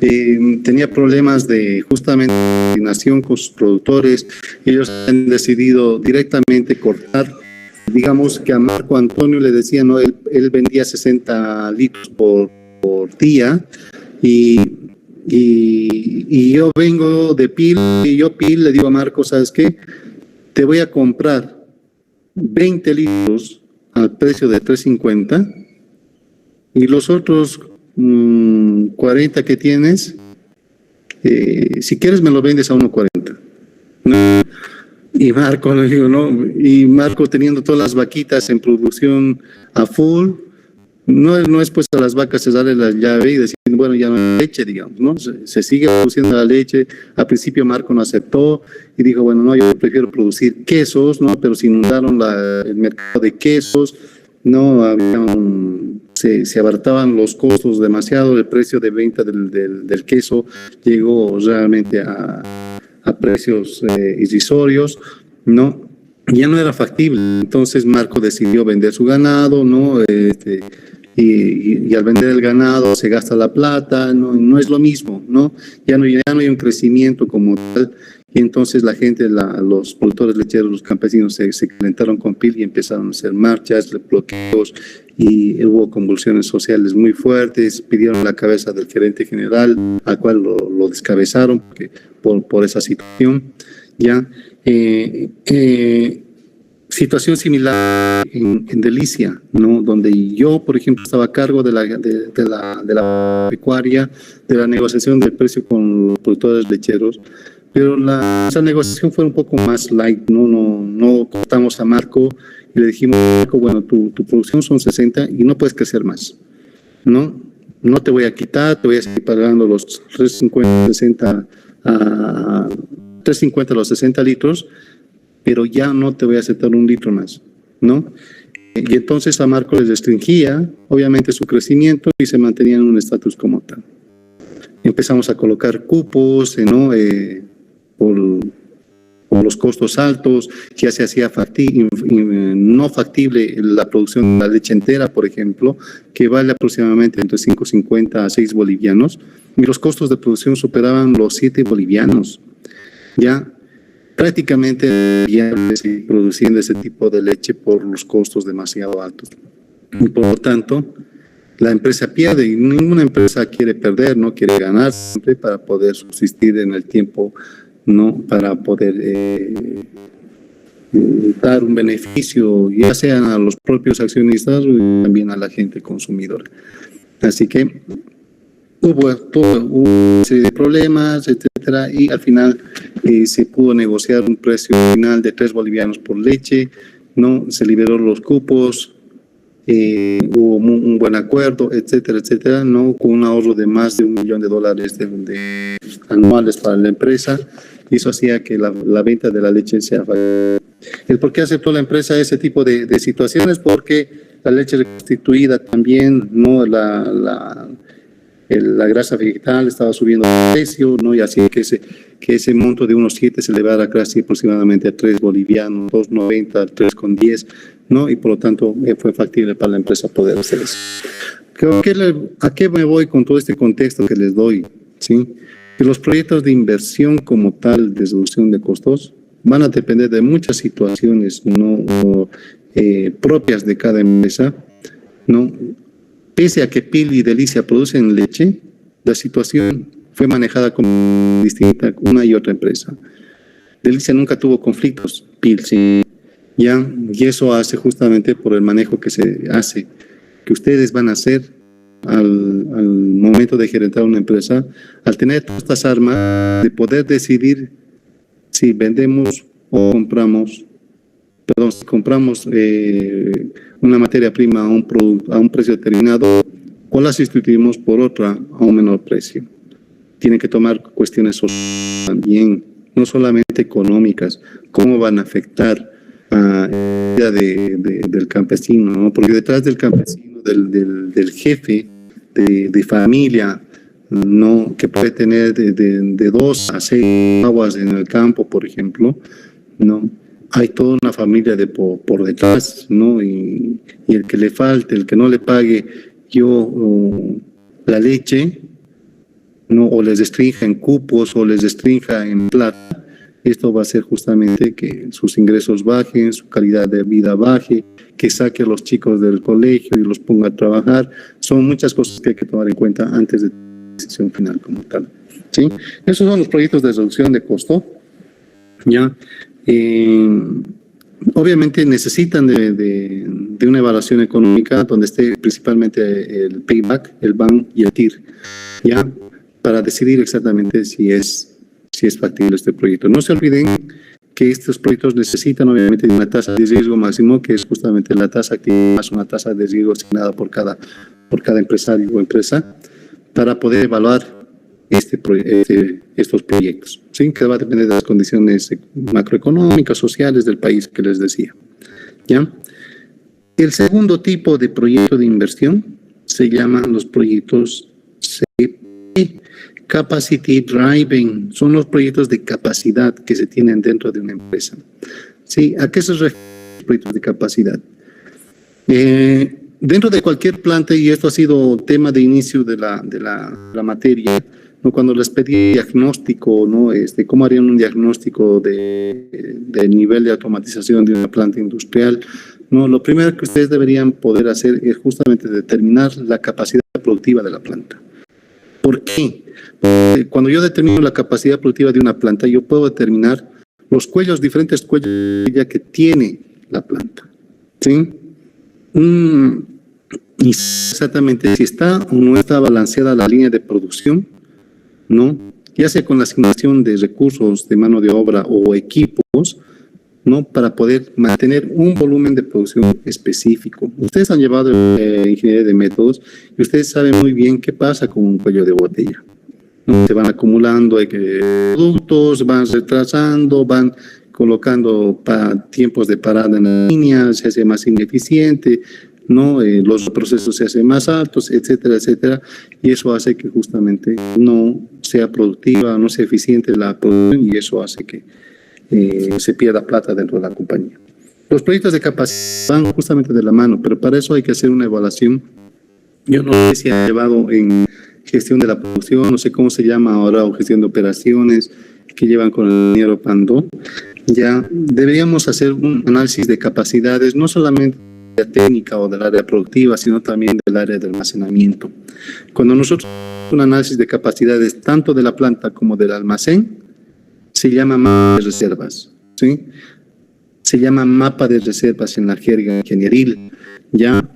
tenía problemas de justamente coordinación con sus productores. Ellos han decidido directamente cortar, digamos que a Marco Antonio le decía, no, él vendía 60 litros por día y yo vengo de PIL y yo PIL le digo a Marco, ¿sabes qué? Te voy a comprar 20 litros al precio de 3.50 y los otros 40 que tienes, si quieres me lo vendes a 1.40. ¿No? Y Marco, le digo, no, y Marco teniendo todas las vaquitas en producción a full, no es pues a las vacas se darle la llave y decir, bueno, ya no hay leche, digamos, ¿no? Se sigue produciendo la leche. Al principio Marco no aceptó y dijo, bueno, no, yo prefiero producir quesos, ¿no? Pero se inundaron el mercado de quesos, ¿no? Se abarataban los costos demasiado, el precio de venta del queso llegó realmente a precios irrisorios, ¿no? Ya no era factible. Entonces Marco decidió vender su ganado, ¿no? Y al vender el ganado se gasta la plata, no es lo mismo, ¿no? Ya no hay un crecimiento como tal. Y entonces la gente, los productores lecheros, los campesinos se calentaron con PIL y empezaron a hacer marchas, bloqueos, y hubo convulsiones sociales muy fuertes. Pidieron la cabeza del gerente general, al cual lo descabezaron por esa situación, ¿ya? Situación similar en Delicia, ¿no? Donde yo, por ejemplo, estaba a cargo de la pecuaria, de la negociación del precio con los productores lecheros, pero esa negociación fue un poco más light, no cortamos a Marco y le dijimos, Marco, bueno, tu producción son 60 y no puedes crecer más, no te voy a quitar, te voy a seguir pagando los 3.50 los 60 litros, pero ya no te voy a aceptar un litro más, ¿no? y entonces Amarco les restringía, obviamente, su crecimiento y se mantenían en un estatus como tal. Empezamos a colocar cupos, ¿no? Por los costos altos, ya se hacía no factible la producción de la leche entera, por ejemplo, que vale aproximadamente entre 5.50 a 6 bolivianos, y los costos de producción superaban los 7 bolivianos. Ya prácticamente ya se produciendo ese tipo de leche por los costos demasiado altos. Y por lo tanto, la empresa pierde, y ninguna empresa quiere perder, no quiere ganar, siempre para poder subsistir en el tiempo, no para poder dar un beneficio, ya sean a los propios accionistas o también a la gente consumidora. Así que hubo una serie de problemas, etcétera, y al final se pudo negociar un precio final de 3 bolivianos por leche, no se liberó los cupos, hubo un buen acuerdo, etcétera, etcétera, no, con un ahorro de más de $1 millón de anuales para la empresa, y eso hacía que la venta de la leche sea fácil. ¿El por qué aceptó la empresa ese tipo de situaciones? Porque la leche reconstituida también, no, la grasa vegetal estaba subiendo de precio, ¿no? Y así que ese monto de unos 7 se elevara casi aproximadamente a 3 bolivianos, 2.90, 3.10, ¿no? Y por lo tanto fue factible para la empresa poder hacer eso. ¿A qué me voy con todo este contexto que les doy? ¿Sí? Que los proyectos de inversión como tal, de reducción de costos, van a depender de muchas situaciones, ¿no? Propias de cada empresa, ¿no? Pese a que PIL y Delicia producen leche, la situación fue manejada como distinta una y otra empresa. Delicia nunca tuvo conflictos, PIL sí. ¿Ya? Y eso hace justamente por el manejo que se hace, que ustedes van a hacer al momento de gerentar una empresa, al tener todas estas armas, de poder decidir si vendemos o compramos, si compramos una materia prima a un precio determinado, o la sustituimos por otra a un menor precio. Tienen que tomar cuestiones sociales también, no solamente económicas, cómo van a afectar a la vida del campesino, ¿no? Porque detrás del campesino, del jefe de familia, ¿no? Que puede tener de 2 a 6 aguas en el campo, por ejemplo, ¿no? Hay toda una familia por detrás, ¿no? Y el que le falte, el que no le pague la leche, ¿no? O les restrinja en cupos o les restrinja en plata, esto va a hacer justamente que sus ingresos bajen, su calidad de vida baje, que saque a los chicos del colegio y los ponga a trabajar. Son muchas cosas que hay que tomar en cuenta antes de la decisión final como tal, ¿sí? Esos son los proyectos de reducción de costo, ¿ya? Obviamente necesitan de una evaluación económica donde esté principalmente el payback, el BAN y el TIR, ¿ya? Para decidir exactamente si es factible este proyecto. No se olviden que estos proyectos necesitan obviamente de una tasa de riesgo máximo, que es justamente la tasa activa más una tasa de riesgo asignada por cada empresario o empresa, para poder evaluar estos proyectos, ¿sí? Que va a depender de las condiciones macroeconómicas, sociales del país que les decía, ¿ya? El segundo tipo de proyecto de inversión se llaman los proyectos CP, Capacity Driving, son los proyectos de capacidad que se tienen dentro de una empresa. ¿Sí? ¿A qué se refieren los proyectos de capacidad? Dentro de cualquier planta, y esto ha sido tema de inicio de la materia, ¿no? Cuando les pedí diagnóstico, ¿no? ¿Cómo harían un diagnóstico de nivel de automatización de una planta industrial? ¿No? Lo primero que ustedes deberían poder hacer es justamente determinar la capacidad productiva de la planta. ¿Por qué? Porque cuando yo determino la capacidad productiva de una planta, yo puedo determinar los diferentes cuellos que tiene la planta, ¿sí? Y exactamente si está o no está balanceada la línea de producción, ¿no? Ya sea con la asignación de recursos de mano de obra o equipos, ¿no? Para poder mantener un volumen de producción específico. Ustedes han llevado ingeniería de métodos y ustedes saben muy bien qué pasa con un cuello de botella, ¿no? Se van acumulando productos, van retrasando, van colocando tiempos de parada en la línea, se hace más ineficiente, ¿no? Los procesos se hacen más altos, etcétera, etcétera, y eso hace que justamente no sea productiva, no sea eficiente la producción, y eso hace que se pierda plata dentro de la compañía. Los proyectos de capacidad van justamente de la mano, pero para eso hay que hacer una evaluación. Yo no sé si ha llevado en gestión de la producción, no sé cómo se llama ahora, o gestión de operaciones, que llevan con el ingeniero Pandó. Ya deberíamos hacer un análisis de capacidades, no solamente de la técnica o del área productiva, sino también del área de almacenamiento. Cuando nosotros hacemos un análisis de capacidades tanto de la planta como del almacén, se llama mapa de reservas, ¿sí? Se llama mapa de reservas en la jerga ingenieril, ¿ya?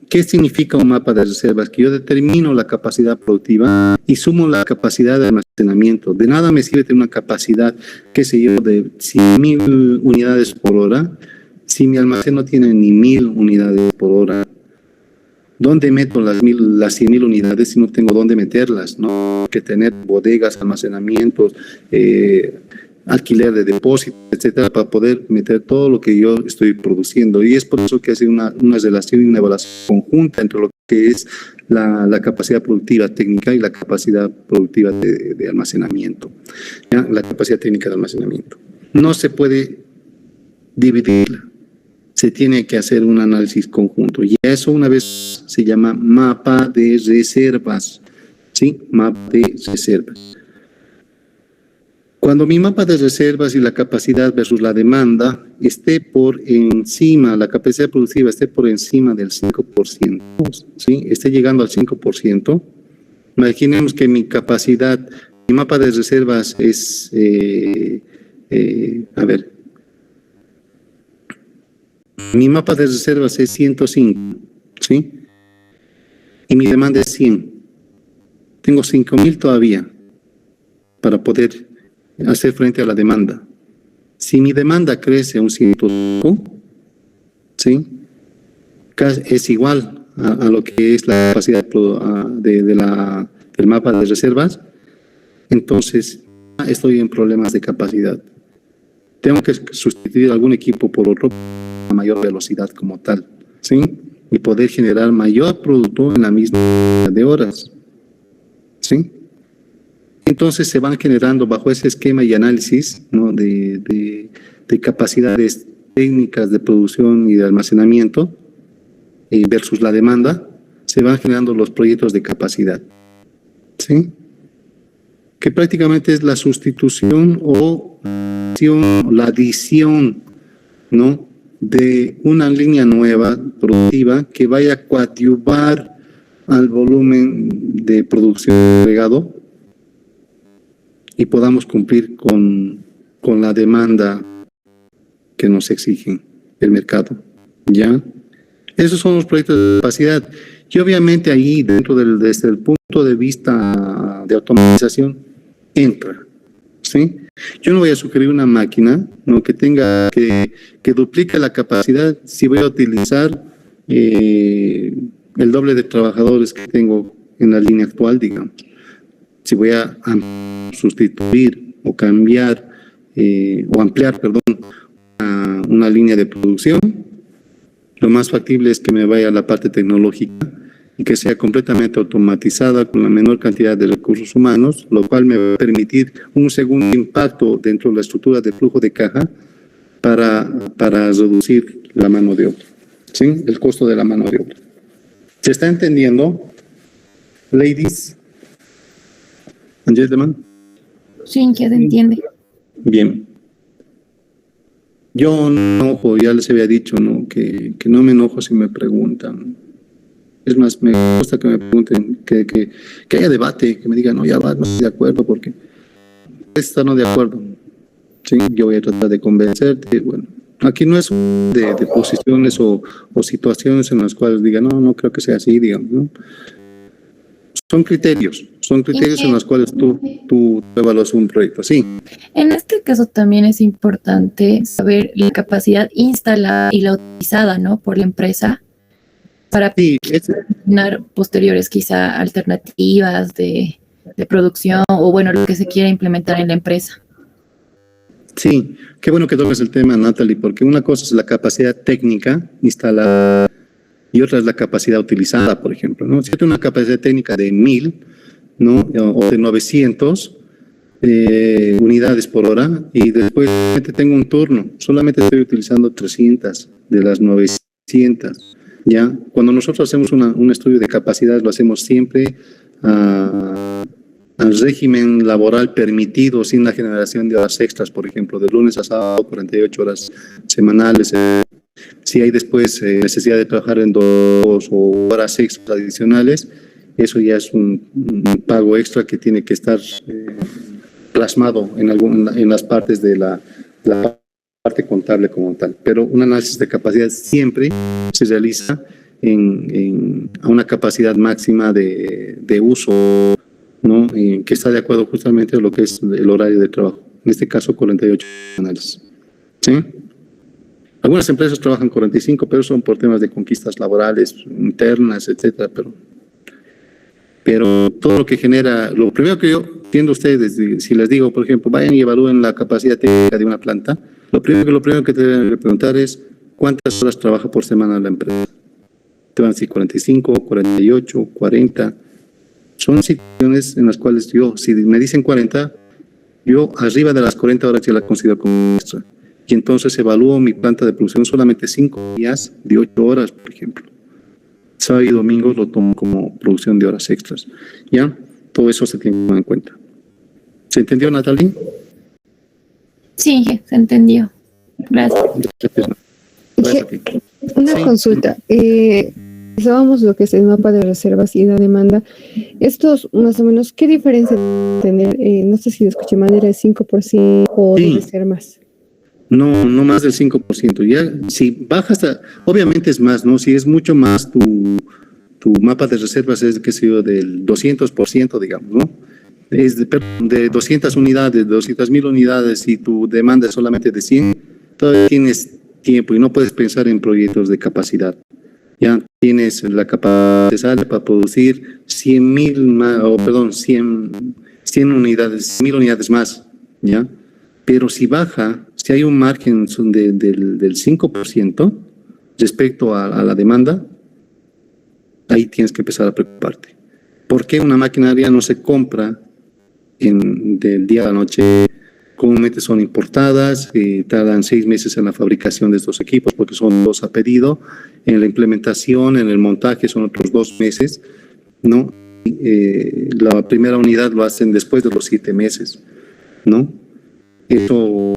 ¿Qué significa un mapa de reservas? Que yo determino la capacidad productiva y sumo la capacidad de almacenamiento. De nada me sirve tener una capacidad, qué sé yo, de 100.000 unidades por hora, si mi almacén no tiene ni 1.000 unidades por hora. ¿Dónde meto las 100.000 unidades si no tengo dónde meterlas? No hay que tener bodegas, almacenamientos, alquiler de depósitos, etcétera, para poder meter todo lo que yo estoy produciendo. Y es por eso que hace una relación y una evaluación conjunta entre lo que es la capacidad productiva técnica y la capacidad productiva de almacenamiento. ¿Ya? La capacidad técnica de almacenamiento. No se puede dividirla. Se tiene que hacer un análisis conjunto. Y eso una vez se llama mapa de reservas. ¿Sí? Mapa de reservas. Cuando mi mapa de reservas y la capacidad versus la demanda esté por encima, la capacidad productiva esté por encima del 5%, ¿sí? Esté llegando al 5%, imaginemos que mi capacidad, mi mapa de reservas es, mi mapa de reservas es 105, ¿sí? Y mi demanda es 100. Tengo 5.000 todavía para poder hacer frente a la demanda. Si mi demanda crece a un 105, ¿sí? Es igual a lo que es la capacidad del mapa de reservas, entonces estoy en problemas de capacidad. Tengo que sustituir algún equipo por otro a mayor velocidad como tal, ¿sí? Y poder generar mayor producto en la misma cantidad de horas, ¿sí? Entonces se van generando bajo ese esquema y análisis, ¿no? de capacidades técnicas de producción y de almacenamiento versus la demanda, se van generando los proyectos de capacidad, ¿sí? Que prácticamente es la sustitución o la adición, ¿no? De una línea nueva productiva que vaya a coadyuvar al volumen de producción agregado y podamos cumplir con la demanda que nos exigen el mercado, ¿ya? Esos son los proyectos de capacidad. Y obviamente ahí, desde el punto de vista de automatización, entra, ¿sí? Yo no voy a sugerir una máquina, ¿no? que tenga, que duplique la capacidad si voy a utilizar el doble de trabajadores que tengo en la línea actual, digamos. Si voy a sustituir o cambiar o ampliar, una línea de producción, lo más factible es que me vaya a la parte tecnológica y que sea completamente automatizada con la menor cantidad de recursos humanos, lo cual me va a permitir un segundo impacto dentro de la estructura de flujo de caja para reducir la mano de obra, ¿sí? El costo de la mano de obra. ¿Se está entendiendo, ladies? Gentlemen. Sí, ya se entiende. Bien. Yo no me enojo, ya les había dicho, ¿no? Que no me enojo si me preguntan. Es más, me gusta que me pregunten, que haya debate, que me digan, no, ya va, no estoy de acuerdo, porque está no de acuerdo. Sí, yo voy a tratar de convencerte. Bueno, aquí no es de posiciones o situaciones en las cuales digan, no creo que sea así, digamos, ¿no? Son criterios en los cuales tú evalúas un proyecto, sí. En este caso también es importante saber la capacidad instalada y la utilizada, ¿no? Por la empresa para determinar posteriores quizá alternativas de producción o bueno, lo que se quiera implementar en la empresa. Sí, qué bueno que toques el tema, Natalie, porque una cosa es la capacidad técnica instalada y otra es la capacidad utilizada, por ejemplo, ¿no? Si yo tengo una capacidad técnica de 1000, ¿no? O de 900 unidades por hora y después solamente tengo un turno, solamente estoy utilizando 300 de las 900, ¿ya? Cuando nosotros hacemos un estudio de capacidad, lo hacemos siempre al régimen laboral permitido sin la generación de horas extras, por ejemplo, de lunes a sábado, 48 horas semanales. Si hay después necesidad de trabajar en 2 o horas extras adicionales, eso ya es un pago extra que tiene que estar plasmado en las partes de la parte contable como tal. Pero un análisis de capacidad siempre se realiza a una capacidad máxima de uso, ¿no? Que está de acuerdo justamente a lo que es el horario de trabajo. En este caso, 48 semanales. ¿Sí? Algunas empresas trabajan 45, pero son por temas de conquistas laborales internas, etcétera. Pero todo lo que genera, lo primero que yo entiendo ustedes, si les digo, por ejemplo, vayan y evalúen la capacidad técnica de una planta, lo primero que te deben preguntar es ¿cuántas horas trabaja por semana la empresa? Te van a decir 45, 48, 40. Son situaciones en las cuales yo, si me dicen 40, yo arriba de las 40 horas ya la considero como extra. Y entonces evalúo mi planta de producción solamente 5 días de 8 horas, por ejemplo. Sábado y domingo lo tomo como producción de horas extras. ¿Ya? Todo eso se tiene que tomar en cuenta. ¿Se entendió, Natalie? Sí, se entendió. Gracias. Gracias a ti. Una consulta. Usábamos lo que es el mapa de reservas y la demanda. Estos, más o menos, ¿qué diferencia tener? No sé si lo escuché mal, ¿era de 5% o debe ser más? No más del 5%. Ya, si baja hasta, obviamente es más, ¿no? Si es mucho más, tu mapa de reservas es, qué sé yo, del 200%, digamos, ¿no? Es de 200 unidades, 200,000 unidades, y tu demanda es solamente de 100, todavía tienes tiempo y no puedes pensar en proyectos de capacidad. Ya tienes la capacidad necesaria para producir 100,000 unidades, 1,000 unidades más, ¿ya? Pero si baja, si hay un margen del 5% respecto a la demanda, ahí tienes que empezar a preocuparte. ¿Por qué una maquinaria no se compra del día a la noche? Comúnmente son importadas, tardan 6 meses en la fabricación de estos equipos porque son 2 a pedido. En la implementación, en el montaje son otros 2 meses, ¿no? La primera unidad lo hacen después de los 7 meses, ¿no?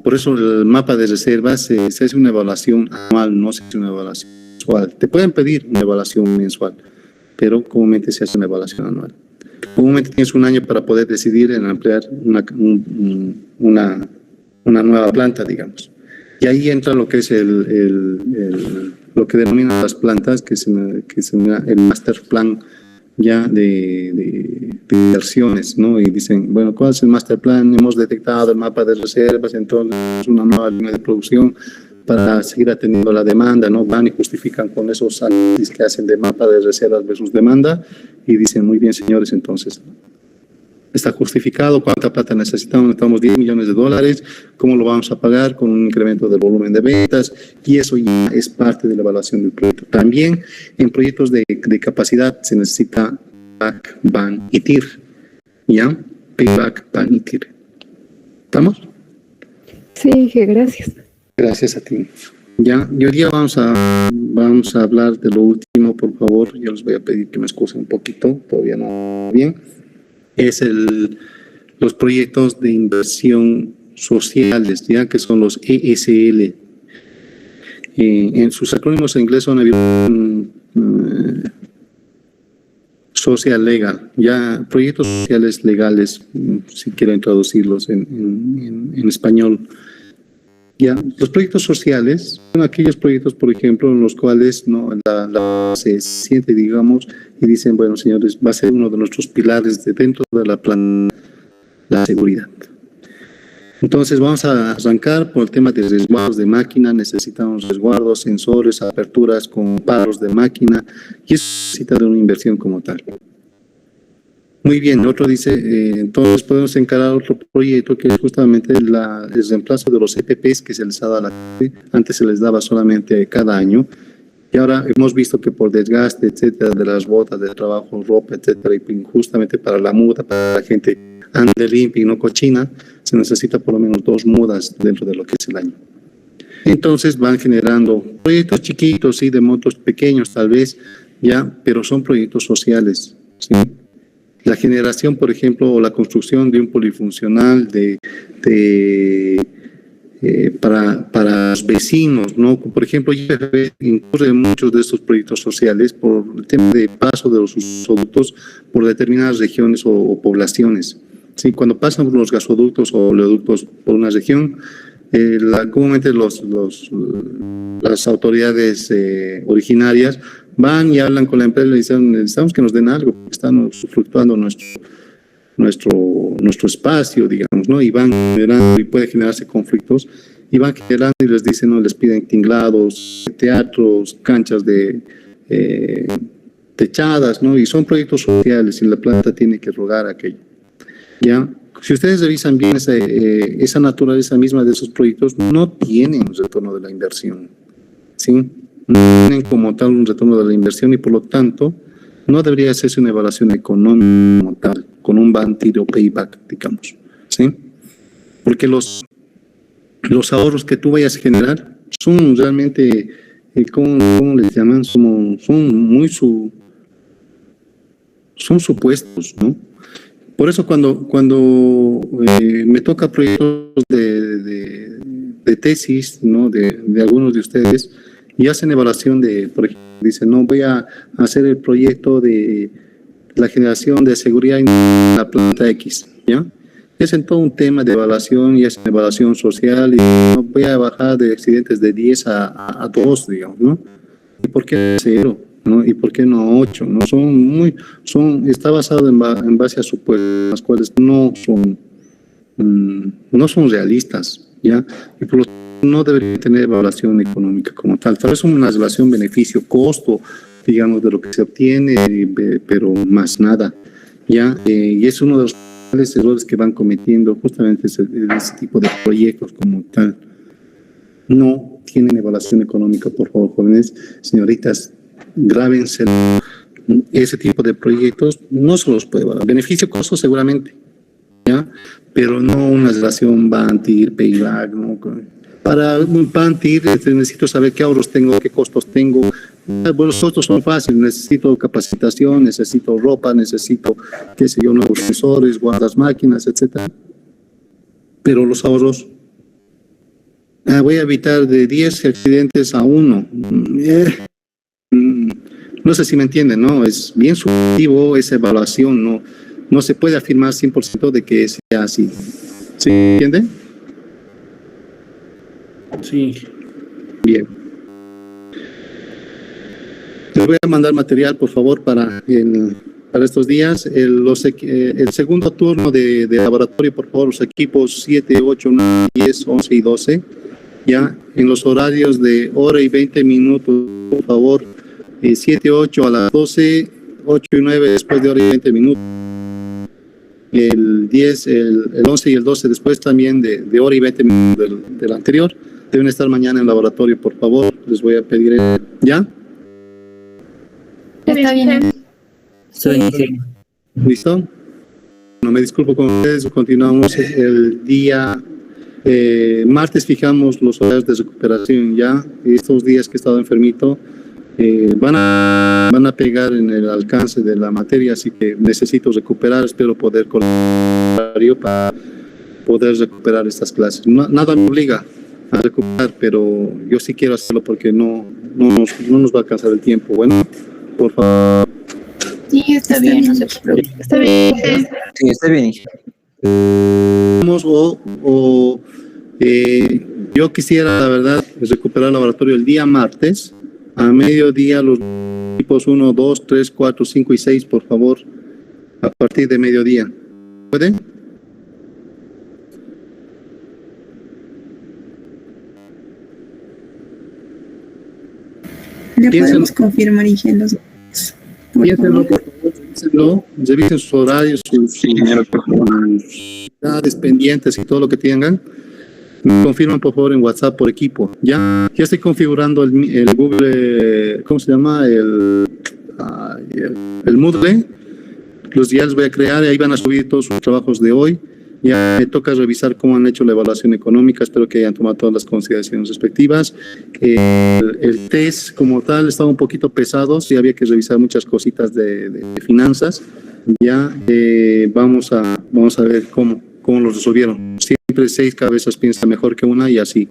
Por eso el mapa de reservas se hace una evaluación anual, no se hace una evaluación mensual. Te pueden pedir una evaluación mensual, pero comúnmente se hace una evaluación anual. Comúnmente tienes un año para poder decidir en ampliar una nueva planta, digamos. Y ahí entra lo que es lo que denominan las plantas, que es el master plan ya de inversiones, ¿no? Y dicen, bueno, ¿cuál es el master plan? Hemos detectado el mapa de reservas, entonces una nueva línea de producción para seguir atendiendo la demanda, ¿no? Van y justifican con esos análisis que hacen de mapa de reservas versus demanda y dicen, muy bien, señores, entonces está justificado, cuánta plata necesitamos 10 millones de dólares, cómo lo vamos a pagar con un incremento del volumen de ventas, y eso ya es parte de la evaluación del proyecto. También en proyectos de capacidad se necesita payback, ban y TIR, ¿ya? Payback, ban y TIR. ¿Estamos? Sí, gracias. Gracias a ti. Ya, y hoy día vamos a hablar de lo último, por favor. Yo les voy a pedir que me excusen un poquito, todavía no bien. Es los proyectos de inversión sociales, ya que son los ESL. En sus acrónimos en inglés son social legal, ya proyectos sociales legales, si quieren traducirlos en español. Ya, los proyectos sociales son aquellos proyectos, por ejemplo, en los cuales la se siente, digamos, y dicen, bueno, señores, va a ser uno de nuestros pilares dentro de la plan, la seguridad. Entonces vamos a arrancar por el tema de resguardos de máquina. Necesitamos resguardos, sensores, aperturas con paros de máquina, y eso necesita de una inversión como tal. Muy bien, otro dice, entonces podemos encarar otro proyecto que es justamente el reemplazo de los EPPs que se les ha dado a la gente. Antes se les daba solamente cada año y ahora hemos visto que por desgaste, etcétera, de las botas de trabajo, ropa, etcétera, y justamente para la muda, para la gente ande limpia y no cochina, se necesita por lo menos 2 mudas dentro de lo que es el año. Entonces van generando proyectos chiquitos, sí, de montos pequeños tal vez, ya, pero son proyectos sociales, ¿sí? La generación, por ejemplo, o la construcción de un polifuncional para los vecinos, ¿no? Por ejemplo, YPF incurre en muchos de estos proyectos sociales por el tema de paso de los gasoductos por determinadas regiones o poblaciones. ¿Sí? Cuando pasan los gasoductos o oleoductos por una región, comúnmente las autoridades originarias van y hablan con la empresa y le dicen, necesitamos que nos den algo, porque estamos fluctuando nuestro espacio, digamos, ¿no? Y van generando, y puede generarse conflictos, y van generando y les dicen, no, les piden tinglados, teatros, canchas de techadas, ¿no? Y son proyectos sociales y la planta tiene que rogar aquello, ¿ya? Si ustedes revisan bien esa naturaleza misma de esos proyectos, no tienen un retorno de la inversión, ¿sí? No tienen como tal un retorno de la inversión y por lo tanto no debería hacerse una evaluación económica como tal, con un bantir o payback, digamos, ¿sí? Porque los ahorros que tú vayas a generar son realmente, ¿cómo les llaman? Son supuestos, ¿no? Por eso cuando me toca proyectos de tesis, ¿no? de algunos de ustedes, y hacen evaluación por ejemplo, dicen, no, voy a hacer el proyecto de la generación de seguridad en la planta X, ¿ya? Es en todo un tema de evaluación y es una evaluación social y no voy a bajar de accidentes de 10 a 2, digamos, ¿no? ¿Y por qué 0? ¿No? ¿Y por qué no 8? ¿No? Está basado en base a supuestos, las cuales no son realistas, ¿ya? Y por lo tanto no debería tener evaluación económica como tal. Tal vez una relación beneficio-costo, digamos, de lo que se obtiene, pero más nada, ¿ya? Y es uno de los errores que van cometiendo justamente ese tipo de proyectos como tal. No tienen evaluación económica, por favor, jóvenes, señoritas, grábense. Ese tipo de proyectos no se los puede evaluar. Beneficio-costo seguramente, ¿ya? Pero no una relación bantir, payback, ¿no? Para un bantir necesito saber qué ahorros tengo, qué costos tengo. Bueno, los costos son fáciles, necesito capacitación, necesito ropa, necesito, qué sé yo, nuevos sensores, guardas máquinas, etcétera. Pero los ahorros, voy a evitar de 10 accidentes a 1. No sé si me entienden, ¿no? Es bien subjetivo esa evaluación, no se puede afirmar 100% de que sea así. ¿Sí entiende? Sí. Bien. Les voy a mandar material, por favor, para estos días. El segundo turno de laboratorio, por favor, los equipos 7, 8, 9, 10, 11 y 12. Ya, en los horarios de hora y 20 minutos, por favor. 7, 8 a las 12, 8 y 9 después de hora y 20 minutos. El 10, el 11 y el 12 después también de hora y 20 minutos del anterior. Deben estar mañana en el laboratorio, por favor. Les voy a pedir, ¿ya? Está bien. Sí. ¿Listo? No me disculpo con ustedes. Continuamos el día martes. Fijamos los horarios de recuperación ya. Estos días que he estado enfermito van a pegar en el alcance de la materia, así que necesito recuperar. Espero poder colaborar para poder recuperar estas clases. Nada me obliga a recuperar, pero yo sí quiero hacerlo porque no nos va a alcanzar el tiempo. Bueno, por favor. Sí, está bien, no se preocupe. Está bien. Sí, está bien. Yo quisiera, la verdad, recuperar el laboratorio el día martes, a mediodía, los tipos 1, 2, 3, 4, 5 y 6, por favor, a partir de mediodía. ¿Pueden? Le podemos confirmar, Ingenieros. Piénsenlo, por favor. revisen sus horarios, sus actividades pendientes y todo lo que tengan. Me confirman por favor en WhatsApp por equipo. Ya estoy configurando el Google, ¿cómo se llama? El Moodle. Ya les voy a crear y ahí van a subir todos sus trabajos de hoy. Ya me toca revisar cómo han hecho la evaluación económica. Espero que hayan tomado todas las consideraciones respectivas. El test como tal estaba un poquito pesado. Sí había que revisar muchas cositas de finanzas. Ya vamos a ver cómo lo resolvieron. Siempre 6 cabezas piensa mejor que una y así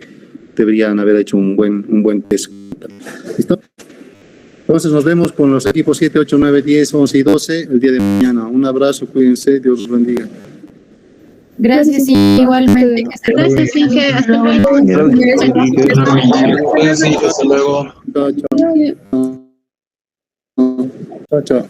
deberían haber hecho un buen test. ¿Listo? Entonces nos vemos con los equipos 7, 8, 9, 10, 11 y 12 el día de mañana. Un abrazo, cuídense, Dios los bendiga. Gracias, igualmente. Gracias, Inge. Hasta luego. Hasta luego. Chao.